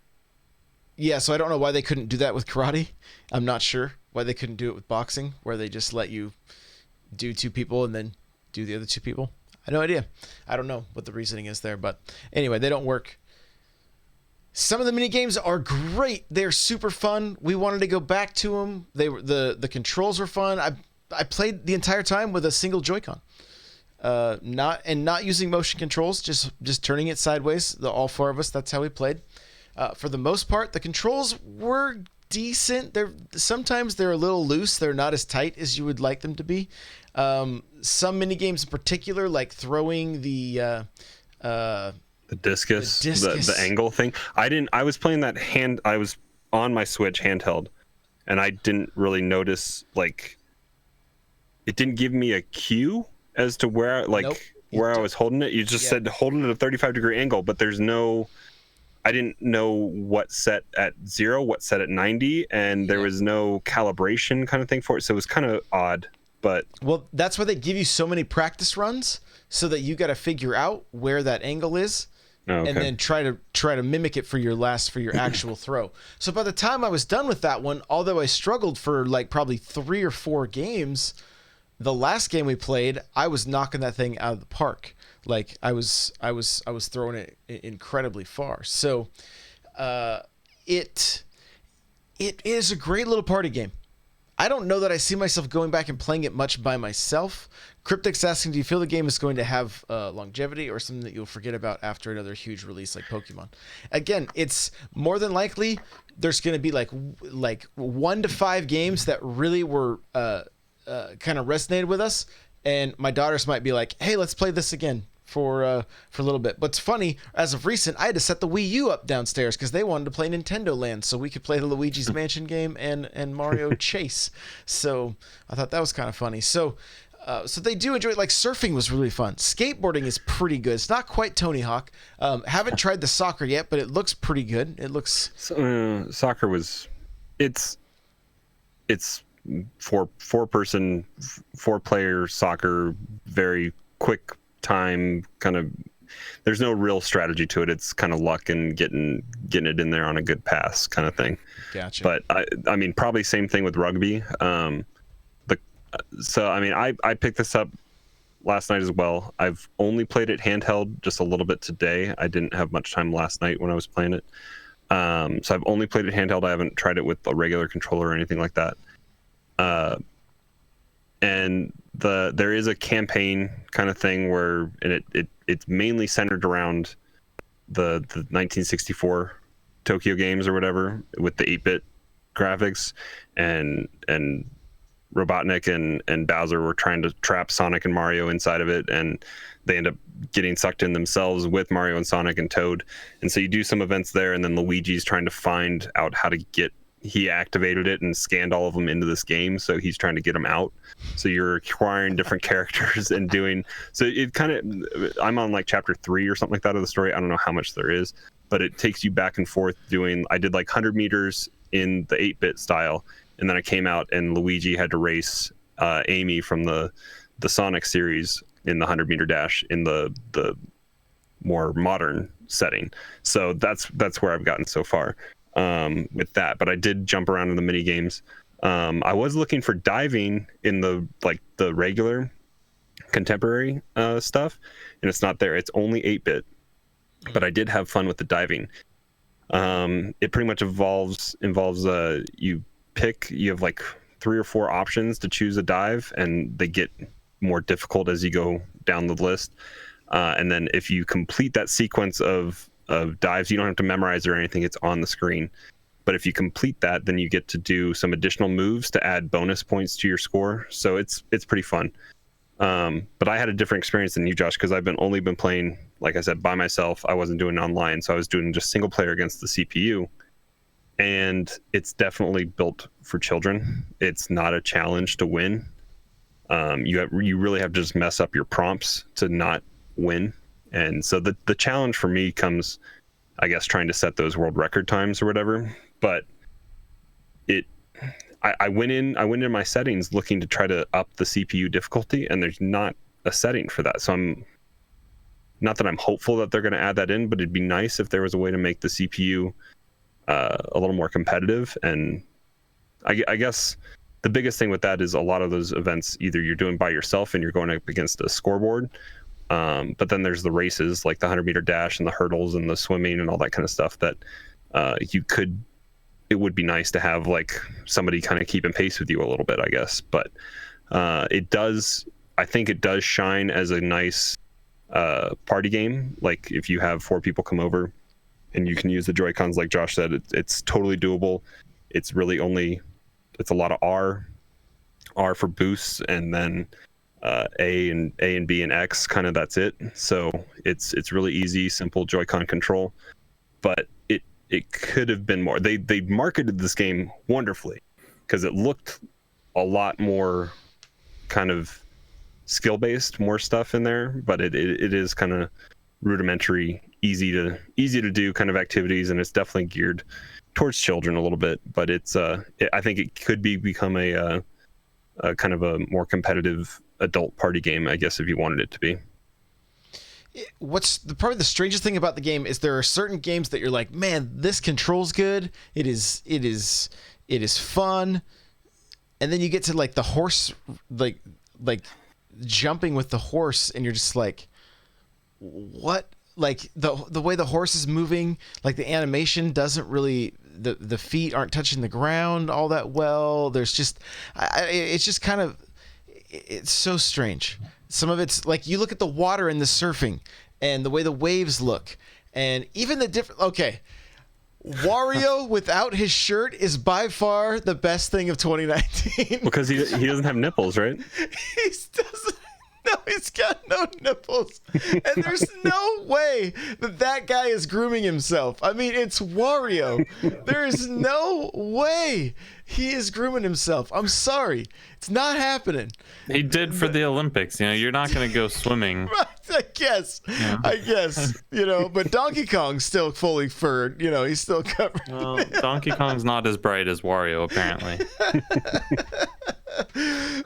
yeah, so I don't know why they couldn't do that with karate. I'm not sure why they couldn't do it with boxing, where they just let you do 2 people and then do the other 2 people. I have no idea. I don't know what the reasoning is there, but anyway, they don't work. Some of the mini games are great. They're super fun. We wanted to go back to them. They were the controls were fun. I played the entire time with a single Joy-Con, not using motion controls, just turning it sideways. All 4 of us. That's how we played. For the most part, the controls were decent. Sometimes they're a little loose. They're not as tight as you would like them to be. Some mini games in particular, like throwing the discus, the angle thing. I was playing that I was on my Switch handheld, and I didn't really notice, like, it didn't give me a cue as to where, like, nope, where I was holding it. You just said hold it at a 35-degree angle, but I didn't know what set at 0, what set at 90, and there was no calibration kind of thing for it, so it was kind of odd. But that's why they give you so many practice runs, so that you got to figure out where that angle is, and then try to mimic it for your actual throw. So by the time I was done with that one, although I struggled for like probably 3 or 4 games, the last game we played, I was knocking that thing out of the park. Like I was throwing it incredibly far. So it is a great little party game. I don't know that I see myself going back and playing it much by myself. Cryptic's asking, do you feel the game is going to have longevity, or something that you'll forget about after another huge release like Pokemon? Again, it's more than likely there's going to be like 1 to 5 games that really were kind of resonated with us, and my daughters might be like, hey, let's play this again for a little bit. But it's funny, as of recent, I had to set the Wii U up downstairs because they wanted to play Nintendo Land, so we could play the Luigi's Mansion game and Mario Chase. So I thought that was kind of funny. So they do enjoy it. Like, surfing was really fun. Skateboarding is pretty good. It's not quite Tony Hawk. Haven't tried the soccer yet, but it looks pretty good. It looks soccer was it's 4-person 4-player soccer, very quick time, kind of. There's no real strategy to it. It's kind of luck and getting it in there on a good pass kind of thing. Gotcha. But I mean, probably same thing with rugby. So I mean, I picked this up last night as well. I've only played it handheld just a little bit today. I didn't have much time last night when I was playing it. So I've only played it handheld. I haven't tried it with a regular controller or anything like that. And there is a campaign kind of thing where, and it's mainly centered around the 1964 Tokyo games or whatever, with the 8-bit graphics, and Robotnik and Bowser were trying to trap Sonic and Mario inside of it, and they end up getting sucked in themselves with Mario and Sonic and Toad. And so you do some events there, and then Luigi's trying to find out how to get. He activated it and scanned all of them into this game, so he's trying to get them out. So you're acquiring different characters and doing. So it kind of. I'm on like chapter 3 or something like that of the story. I don't know how much there is, but it takes you back and forth doing. I did like 100 meters in the 8-bit style, and then I came out and Luigi had to race Amy from the Sonic series in the 100-meter dash in the more modern setting. So that's where I've gotten so far. With that, but I did jump around in the mini games. I was looking for diving in the regular contemporary stuff, and it's not there. It's only 8-bit, but I did have fun with the diving. It pretty much involves you have like 3 or 4 options to choose a dive, and they get more difficult as you go down the list. And then if you complete that sequence of dives, you don't have to memorize or anything. It's on the screen. But if you complete that, then you get to do some additional moves to add bonus points to your score. So it's pretty fun. But I had a different experience than you, Josh, because I've only been playing, like I said, by myself. I wasn't doing online, so I was doing just single player against the CPU. And it's definitely built for children. It's not a challenge to win. You really have to just mess up your prompts to not win. And so the challenge for me comes, I guess, trying to set those world record times or whatever. But I went in my settings looking to try to up the CPU difficulty, and there's not a setting for that. So I'm not that I'm hopeful that they're going to add that in, but it'd be nice if there was a way to make the CPU a little more competitive. And I guess the biggest thing with that is a lot of those events, either you're doing by yourself and you're going up against a scoreboard, but then there's the races like the 100-meter dash and the hurdles and the swimming and all that kind of stuff that it would be nice to have like somebody kind of keeping pace with you a little bit, I guess. But I think it does shine as a nice party game. Like if you have 4 people come over and you can use the Joy-Cons, like Josh said, it's totally doable. It's a lot of R for boosts, and then A and B and X, kind of that's it. So it's really easy, simple Joy-Con control. But it could have been more. They marketed this game wonderfully because it looked a lot more kind of skill-based, more stuff in there, but it is kind of rudimentary, easy to do kind of activities, and it's definitely geared towards children a little bit. But I think it could become a kind of a more competitive adult party game, I guess, if you wanted it to be. What's probably the strangest thing about the game is there are certain games that you're like, man, this controls good. It is fun. And then you get to like the horse, like jumping with the horse, and you're just like, what? Like the way the horse is moving, like the animation doesn't really, the feet aren't touching the ground all that well. There's just, it's just kind of, it's so strange. Some of it's like you look at the water and the surfing and the way the waves look, and even the different. Okay, Wario without his shirt is by far the best thing of 2019. Because he doesn't have nipples, right? He doesn't. No, he's got no nipples. And there's no way that guy is grooming himself. I mean, it's Wario. There is no way he is grooming himself. I'm sorry. It's not happening. He did for the Olympics. You're not going to go swimming. Right, I guess. Yeah. I guess. But Donkey Kong's still fully furred. He's still covered. Well, Donkey Kong's not as bright as Wario, apparently.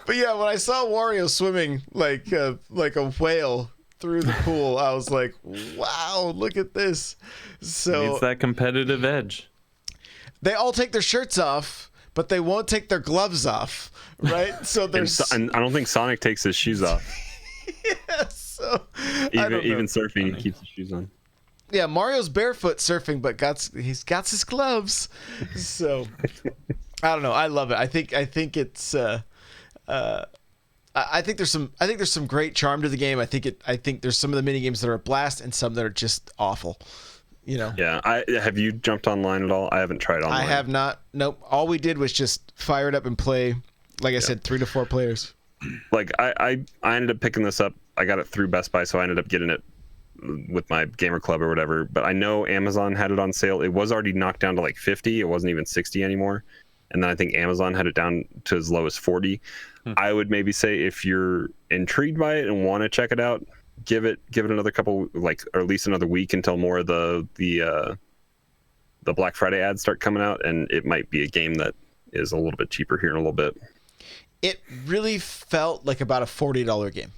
But yeah, when I saw Wario swimming like a whale through the pool, I was like, wow, look at this. So it's that competitive edge. They all take their shirts off, but they won't take their gloves off, right? So there's and I don't think Sonic takes his shoes off. Yeah, so even surfing, he keeps his shoes on. Yeah, Mario's barefoot surfing, but he's got his gloves. So I don't know. I love it. I think it's I think there's some great charm to the game. I think there's some of the mini games that are a blast and some that are just awful. Yeah. Have you jumped online at all? I haven't tried online. I have not. Nope. All we did was just fire it up and play. Like I said, 3 to 4 players. Like I ended up picking this up. I got it through Best Buy, so I ended up getting it with my gamer club or whatever. But I know Amazon had it on sale. It was already knocked down to like 50. It wasn't even 60 anymore. And then I think Amazon had it down to as low as 40. I would maybe say if you're intrigued by it and want to check it out, give it another couple, like, or at least another week until more of the Black Friday ads start coming out, and it might be a game that is a little bit cheaper here in a little bit. It really felt like about a $40 game.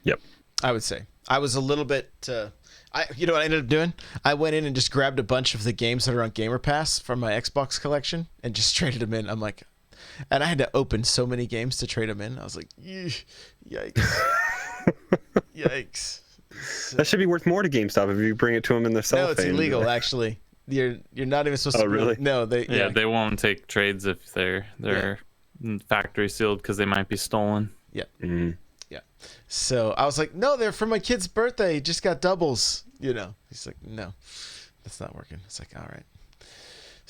Yep. I would say. I was a little bit you know what I ended up doing? I went in and just grabbed a bunch of the games that are on Gamer Pass from my Xbox collection and just traded them in. I'm like, and I had to open so many games to trade them in. I was like, yikes. Yikes. So, that should be worth more to GameStop if you bring it to them in their cellophane. No, it's illegal, actually. You're not even supposed to. Oh, really? No, they won't take trades if they're factory sealed because they might be stolen. Yeah. Mm-hmm. Yeah. So I was like, no, they're for my kid's birthday. Just got doubles. He's like, no, that's not working. It's like, all right.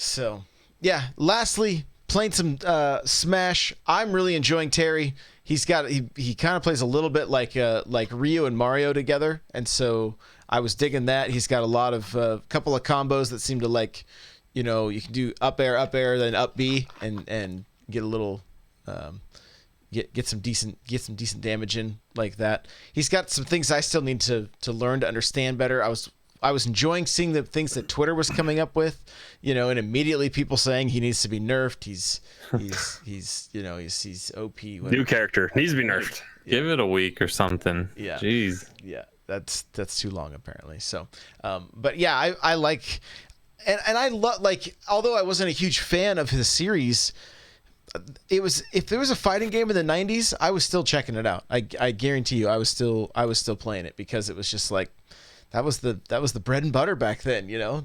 So, yeah. Lastly, playing some Smash. I'm really enjoying Terry. He kind of plays a little bit like Ryu and Mario together, and so I was digging that. He's got a lot of couple of combos that seem to like, you can do up air, then up B, and get a little get some decent damage in like that. He's got some things I still need to learn to understand better. I was enjoying seeing the things that Twitter was coming up with, and immediately people saying he needs to be nerfed. He's OP. New character needs to be nerfed. Give it a week or something. Yeah. Jeez. Yeah. That's too long apparently. So, but yeah, I like, and I love, like, although I wasn't a huge fan of his series, if there was a fighting game in the 90s, I was still checking it out. I guarantee you, I was still playing it, because it was just like, that was the bread and butter back then. You're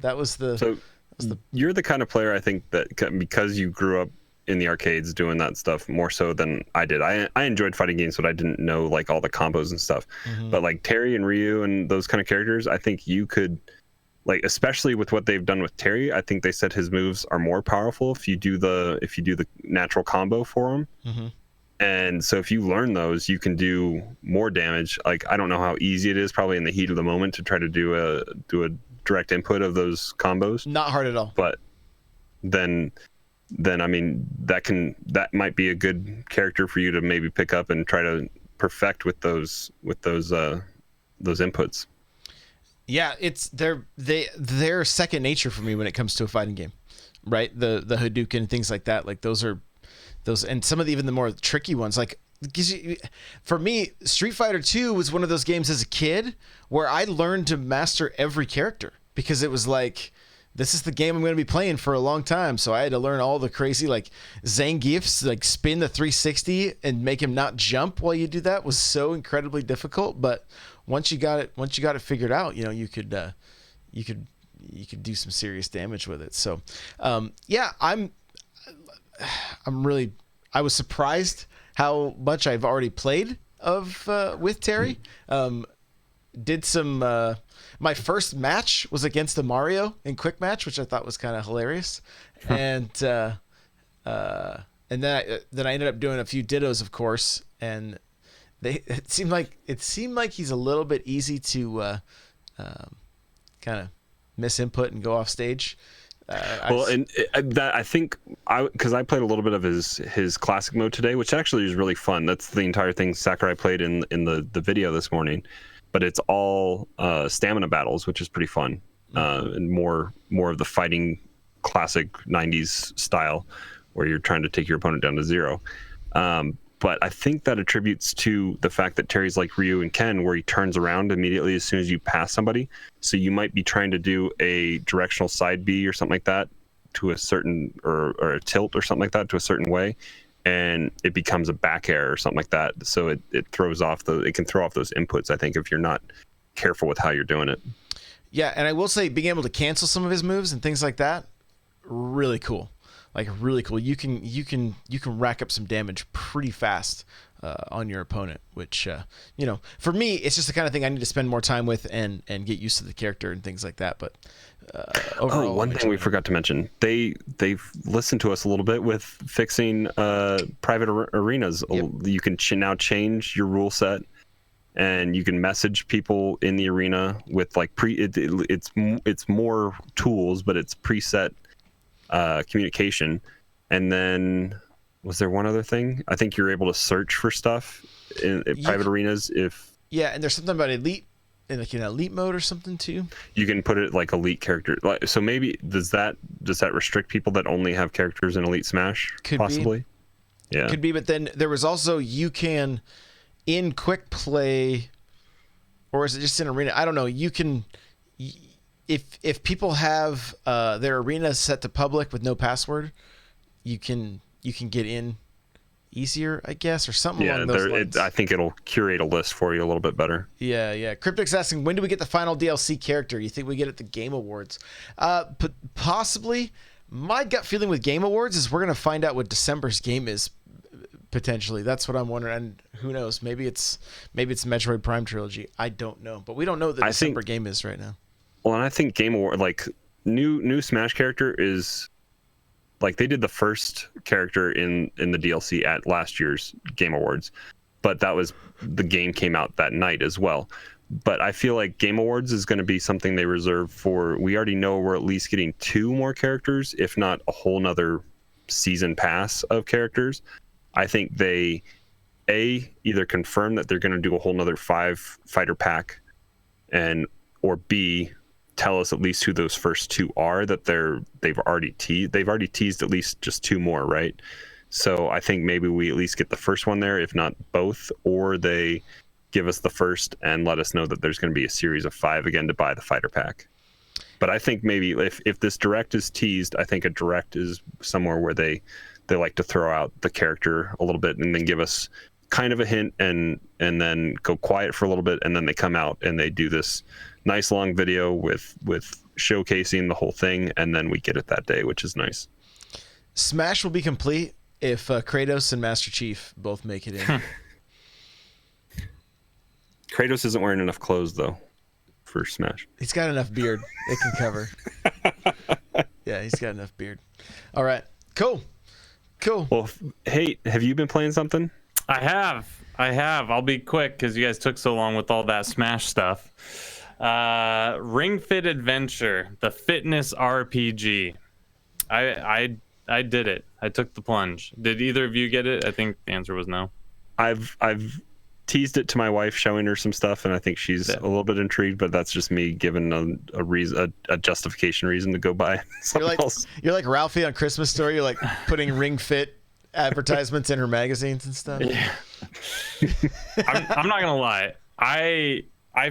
the kind of player, I think, that because you grew up in the arcades doing that stuff more so than I did. I enjoyed fighting games, but I didn't know like all the combos and stuff. Mm-hmm. But like Terry and Ryu and those kind of characters, I think you could, like, especially with what they've done with Terry, I think they said his moves are more powerful if you do the natural combo for him. Mm-hmm. And so if you learn those, you can do more damage. Like, I don't know how easy it is, probably in the heat of the moment, to try to do a direct input of those combos. Not hard at all. But then I mean, that might be a good character for you to maybe pick up and try to perfect with those inputs. Yeah, it's they're second nature for me when it comes to a fighting game, right? The Hadouken and things like that. Like those, and some of even the more tricky ones. Like, for me, Street Fighter 2 was one of those games as a kid where I learned to master every character, because it was like, this is the game I'm going to be playing for a long time. So I had to learn all the crazy, like, Zangief's, like, spin the 360 and make him not jump while you do that was so incredibly difficult. But once you got it figured out, you could do some serious damage with it. So, yeah, I was surprised how much I've already played with Terry. Did some, my first match was against a Mario in quick match, which I thought was kind of hilarious. And then I ended up doing a few dittos, of course. And it seemed like he's a little bit easy to kind of miss input and go off stage. I think because I played a little bit of his classic mode today, which actually is really fun. That's the entire thing Sakurai played in the video this morning, but it's all stamina battles, which is pretty fun, and more of the fighting classic 90s style, where you're trying to take your opponent down to zero. But I think that attributes to the fact that Terry's like Ryu and Ken, where he turns around immediately as soon as you pass somebody. So you might be trying to do a directional side B or something like that to a certain, or a tilt or something like that to a certain way, and it becomes a back air or something like that. So it throws off it can throw off those inputs, I think, if you're not careful with how you're doing it. Yeah, and I will say, being able to cancel some of his moves and things like that, really cool. Like, really cool. You can rack up some damage pretty fast on your opponent, which for me, it's just the kind of thing I need to spend more time with and get used to the character and things like that. But overall, one thing we forgot to mention, they've listened to us a little bit with fixing private arenas. Yep. You can now change your rule set, and you can message people in the arena with like it's more tools, but it's preset communication. And then, was there one other thing? I think you're able to search for stuff in private arenas and there's something about elite, in like an elite mode or something too. You can put it like elite character. So maybe does that restrict people that only have characters in Elite Smash? Could possibly be. Yeah, could be. But then there was also, you can, in quick play, or is it just in arena? I don't know. You can, if people have their arena set to public with no password, you can get in easier, I guess, or something along those lines. I think it'll curate a list for you a little bit better. Yeah. Cryptic's asking, when do we get the final DLC character? You think we get it at the Game Awards? Possibly. My gut feeling with Game Awards is we're going to find out what December's game is, potentially. That's what I'm wondering. And who knows? Maybe it's Metroid Prime Trilogy. I don't know. But we don't know what the December game is right now. Well, and I think Game Award, like new Smash character is like they did the first character in the DLC at last year's Game Awards, but the game came out that night as well. But I feel like Game Awards is going to be something they reserve for. We already know we're at least getting 2 more characters, if not a whole nother season pass of characters. I think they either confirm that they're going to do a whole nother 5 fighter pack, or B, tell us at least who those first 2 are that they've already teased at least just 2 more, right? So I think maybe we at least get the first one there, if not both, or they give us the first and let us know that there's going to be a series of 5 again to buy the fighter pack. But I think maybe if this direct is teased, I think a direct is somewhere where they like to throw out the character a little bit and then give us kind of a hint and then go quiet for a little bit, and then they come out and they do this nice long video with showcasing the whole thing, and then we get it that day, which is nice. Smash will be complete if Kratos and Master Chief both make it in. Kratos isn't wearing enough clothes though for Smash. He's got enough beard. It can cover. Yeah, he's got enough beard. All right. Cool. Well, hey, have you been playing something? I have. I'll be quick because you guys took so long with all that Smash stuff. Ring Fit Adventure, the fitness RPG. I did it. I took the plunge. Did either of you get it? I think the answer was no. I've teased it to my wife, showing her some stuff, and I think she's a little bit intrigued, but that's just me giving a reason, a justification reason to go buy something else. You're like Ralphie on Christmas Story. You're like putting Ring Fit advertisements in her magazines and stuff. Yeah. I'm not gonna lie. I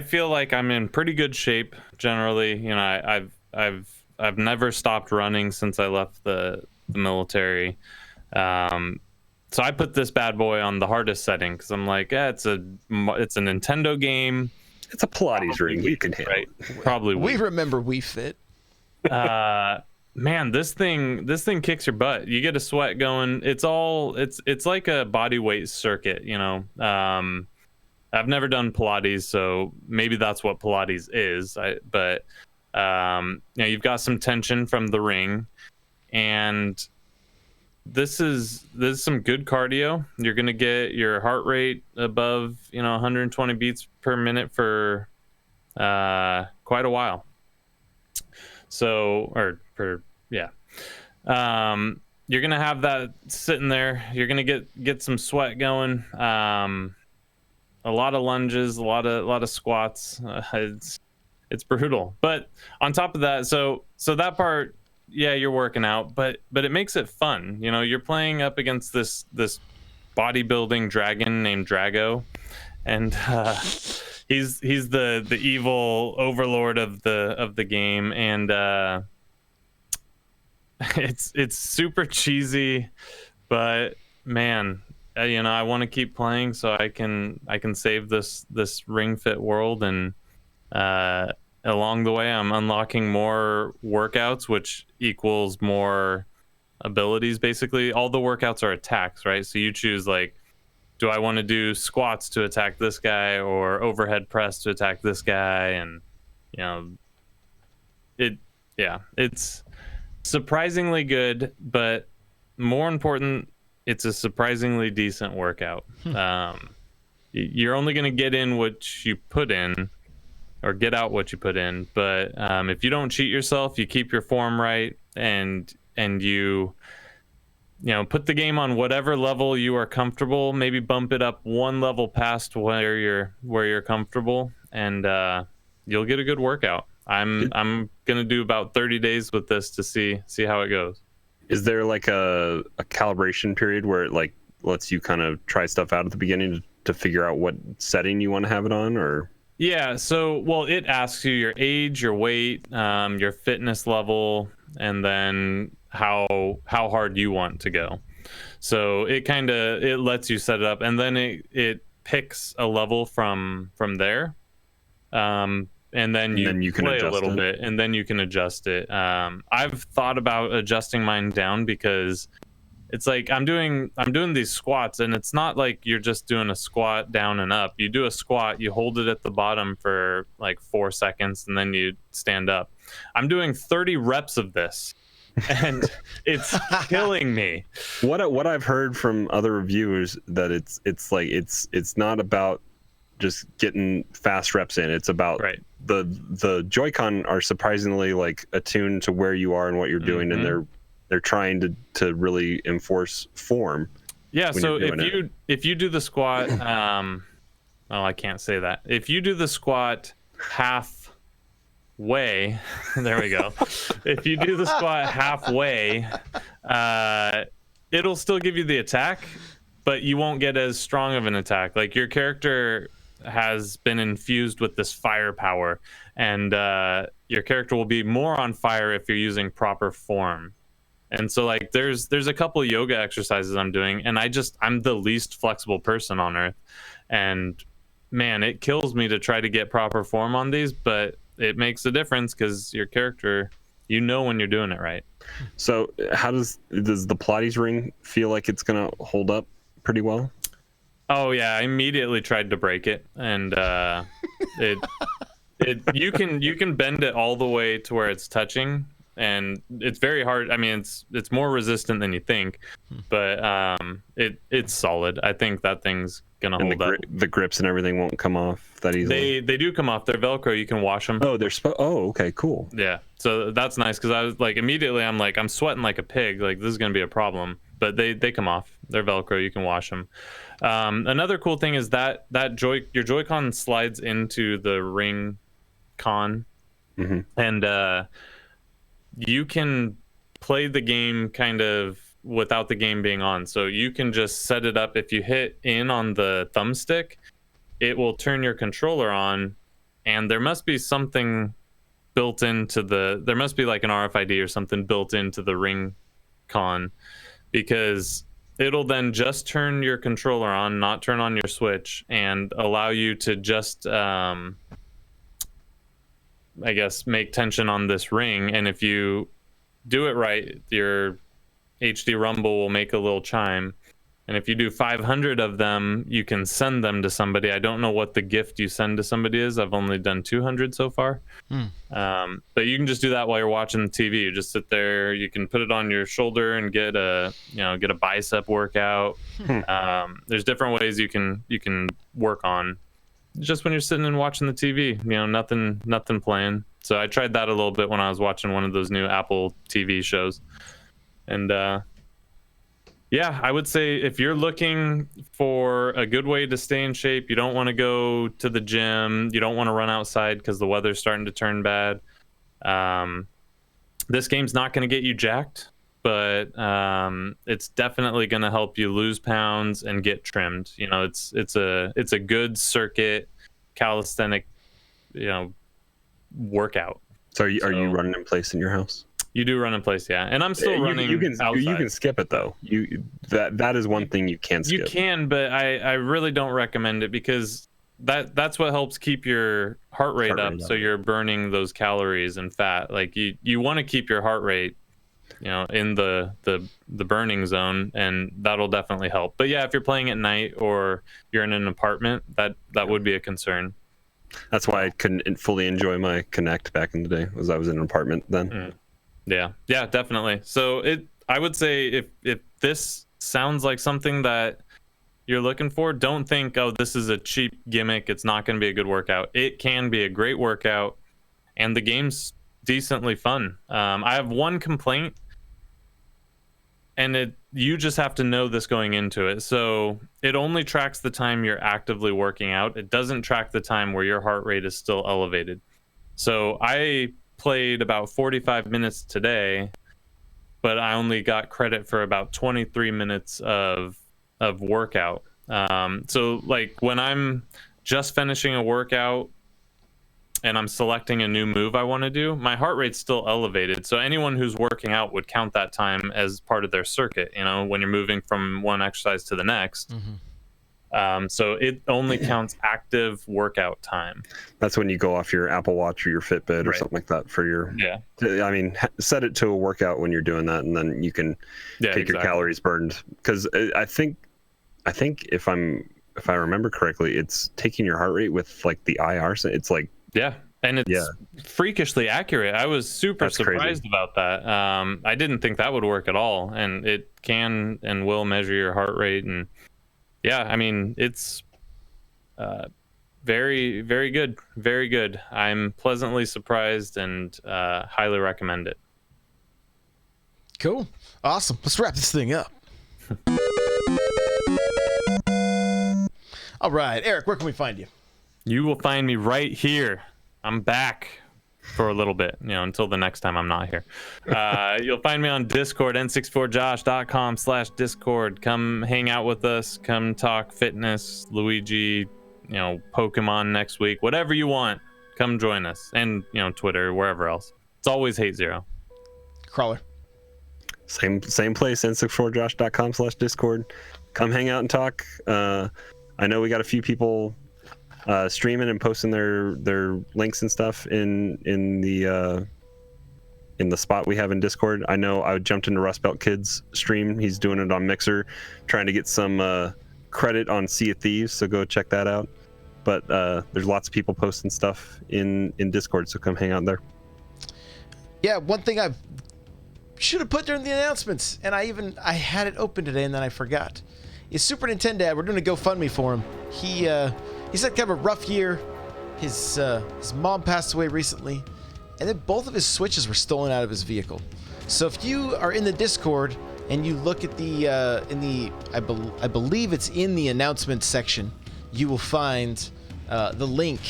feel like I'm in pretty good shape generally. You know, I've never stopped running since I left the military. So I put this bad boy on the hardest setting because I'm like, it's a Nintendo game. It's a Pilates ring. You can hit right? Probably. We remember Wii Fit. Man, this thing kicks your butt. You get a sweat going. It's like a body weight circuit, you know. I've never done Pilates, so maybe that's what Pilates is. But you know, you've got some tension from the ring, and this is some good cardio. You're gonna get your heart rate above 120 beats per minute for quite a while. So, you're gonna have that sitting there. You're gonna get some sweat going. A lot of lunges, a lot of squats. It's brutal. But on top of that, so that part, yeah, you're working out, but it makes it fun. You know, you're playing up against this bodybuilding dragon named Drago, and he's the evil overlord of the game, and it's super cheesy, but man, I want to keep playing so I can save this Ring Fit world, and along the way I'm unlocking more workouts, which equals more abilities. Basically all the workouts are attacks, right? So you choose, like, do I want to do squats to attack this guy or overhead press to attack this guy? And it's surprisingly good, but more important, it's a surprisingly decent workout. You're only going to get in what you put in, or get out what you put in. But if you don't cheat yourself, you keep your form right, and you put the game on whatever level you are comfortable, maybe bump it up one level past where you're comfortable, and you'll get a good workout. I'm going to do about 30 days with this to see how it goes. Is there like a calibration period where it like lets you kind of try stuff out at the beginning to figure out what setting you want to have it on? Or yeah, so it asks you your age, your weight, your fitness level, and then how hard you want to go. So it lets you set it up, and then it picks a level from there. And then you can play a little bit, and then you can adjust it. I've thought about adjusting mine down because it's like I'm doing these squats, and it's not like you're just doing a squat down and up. You do a squat, you hold it at the bottom for like 4 seconds, and then you stand up. I'm doing 30 reps of this, and it's killing me. What I've heard from other reviewers that it's not about just getting fast reps in. It's about Right. the Joy-Con are surprisingly like attuned to where you are and what you're doing, and they're trying to really enforce form. Yeah, when so you're doing if you do the squat, oh, I can't say that. If you do the squat halfway, there we go. If you do the squat halfway, it'll still give you the attack, but you won't get as strong of an attack. Like your character has been infused with this firepower, and your character will be more on fire if you're using proper form. And so like there's a couple of yoga exercises I'm doing, and I'm the least flexible person on earth, and man, it kills me to try to get proper form on these, but it makes a difference because your character, when you're doing it right. So how does the Pilates ring feel like it's gonna hold up pretty well? Oh yeah, I immediately tried to break it, and you can bend it all the way to where it's touching, and it's very hard. I mean, it's more resistant than you think, but it's solid. I think that thing's gonna hold up. The grips and everything won't come off that easily. They do come off. They're Velcro. You can wash them. Oh, okay, cool. Yeah, so that's nice because I was like immediately I'm sweating like a pig. Like this is gonna be a problem, but they come off. They're Velcro. You can wash them. Another cool thing is that your Joy-Con slides into the ring con, and you can play the game kind of without the game being on. So you can just set it up. If you hit in on the thumbstick, it will turn your controller on, and there must be something built into there must be like an RFID or something built into the ring con, because it'll then just turn your controller on, not turn on your Switch, and allow you to just I guess make tension on this ring. And if you do it right, your HD Rumble will make a little chime, and if you do 500 of them, you can send them to somebody. I don't know what the gift you send to somebody is. I've only done 200 so far. But you can just do that while you're watching the TV. You just sit there, you can put it on your shoulder and get a bicep workout. There's different ways you can work on just when you're sitting and watching the TV, nothing playing. So I tried that a little bit when I was watching one of those new Apple TV shows. And yeah, I would say if you're looking for a good way to stay in shape, you don't want to go to the gym, you don't want to run outside because the weather's starting to turn bad. This game's not going to get you jacked, but it's definitely going to help you lose pounds and get trimmed. It's a good circuit calisthenic, workout. So are you running in place in your house? You do run in place, yeah. And I'm still running outside. You can skip it though. That is one thing you can skip. You can, but I really don't recommend it because that's what helps keep your heart rate up. So you're burning those calories and fat. Like you want to keep your heart rate, in the burning zone, and that'll definitely help. But yeah, if you're playing at night or you're in an apartment, that would be a concern. That's why I couldn't fully enjoy my Kinect back in the day, was I was in an apartment then. Yeah, definitely. So I would say if this sounds like something that you're looking for, don't think, oh, this is a cheap gimmick, it's not going to be a good workout. It can be a great workout, and the game's decently fun. I have one complaint, and you just have to know this going into it. So it only tracks the time you're actively working out. It doesn't track the time where your heart rate is still elevated. So I played about 45 minutes today, but I only got credit for about 23 minutes of workout. So like when I'm just finishing a workout and I'm selecting a new move I want to do, my heart rate's still elevated. So anyone who's working out would count that time as part of their circuit, when you're moving from one exercise to the next. So it only counts active workout time. That's when you go off your Apple Watch or your Fitbit or something like that for your. Yeah. I mean, set it to a workout when you're doing that, and then you can take your calories burned. Because I think if I remember correctly, it's taking your heart rate with like the IR. It's like and And it's freakishly accurate. I was super That's surprised crazy. about that. I didn't think that would work at all. And it can and will measure your heart rate. And yeah, I mean, it's very, very good. Very good. I'm pleasantly surprised and highly recommend it. Cool. Awesome. Let's wrap this thing up. All right. Eric, where can we find you? You will find me right here. I'm back for a little bit, until the next time I'm not here. You'll find me on Discord, n64josh.com/Discord. Come hang out with us. Come talk fitness, Luigi, Pokemon next week, whatever you want. Come join us. And, Twitter, wherever else. It's always Hate Zero. Crawler. Same place, n64josh.com/Discord. Come hang out and talk. I know we got a few people streaming and posting their links and stuff in the spot we have in Discord. I know I jumped into Rust Belt Kid's stream. He's doing it on Mixer, trying to get some credit on Sea of Thieves, so go check that out. But there's lots of people posting stuff in Discord, so come hang out there. Yeah, one thing I should have put during the announcements, and I had it open today and then I forgot, is Super Nintendo. We're doing a GoFundMe for him. He's had kind of a rough year. His mom passed away recently, and then both of his Switches were stolen out of his vehicle. So if you are in the Discord and you look at the I believe it's in the announcement section, you will find the link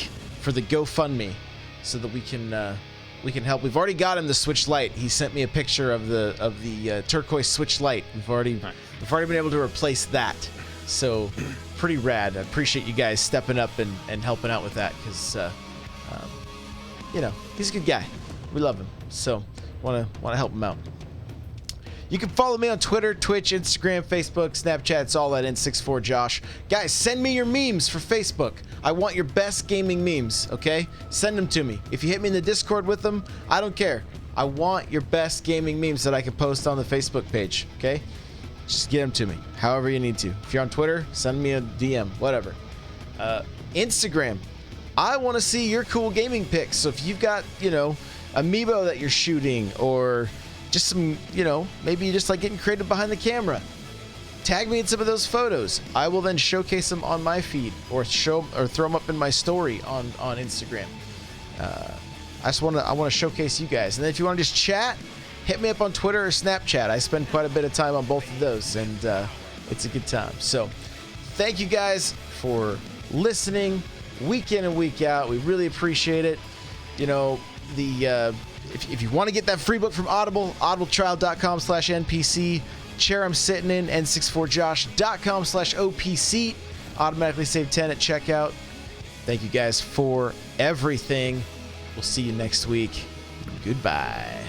for the GoFundMe so that we can help. We've already got him the Switch Lite. He sent me a picture of the turquoise Switch Lite. We've already been able to replace that. So pretty rad. I appreciate you guys stepping up and helping out with that, because he's a good guy. We love him. So want to help him out. You can follow me on Twitter, Twitch, Instagram, Facebook, Snapchat. It's all at N64Josh. Guys, send me your memes for Facebook. I want your best gaming memes, okay? Send them to me. If you hit me in the Discord with them, I don't care. I want your best gaming memes that I can post on the Facebook page, okay? Just get them to me, however you need to. If you're on Twitter, send me a DM, whatever. Instagram, I want to see your cool gaming pics. So if you've got, amiibo that you're shooting, or just some, maybe you just like getting creative behind the camera, tag me in some of those photos. I will then showcase them on my feed, or throw them up in my story on Instagram. I want to showcase you guys. And then if you want to just chat, hit me up on Twitter or Snapchat. I spend quite a bit of time on both of those, and it's a good time. So thank you guys for listening week in and week out. We really appreciate it. If you want to get that free book from Audible, audibletrial.com/NPC. Chair I'm sitting in, n64josh.com/OPC. Automatically save 10 at checkout. Thank you guys for everything. We'll see you next week. Goodbye.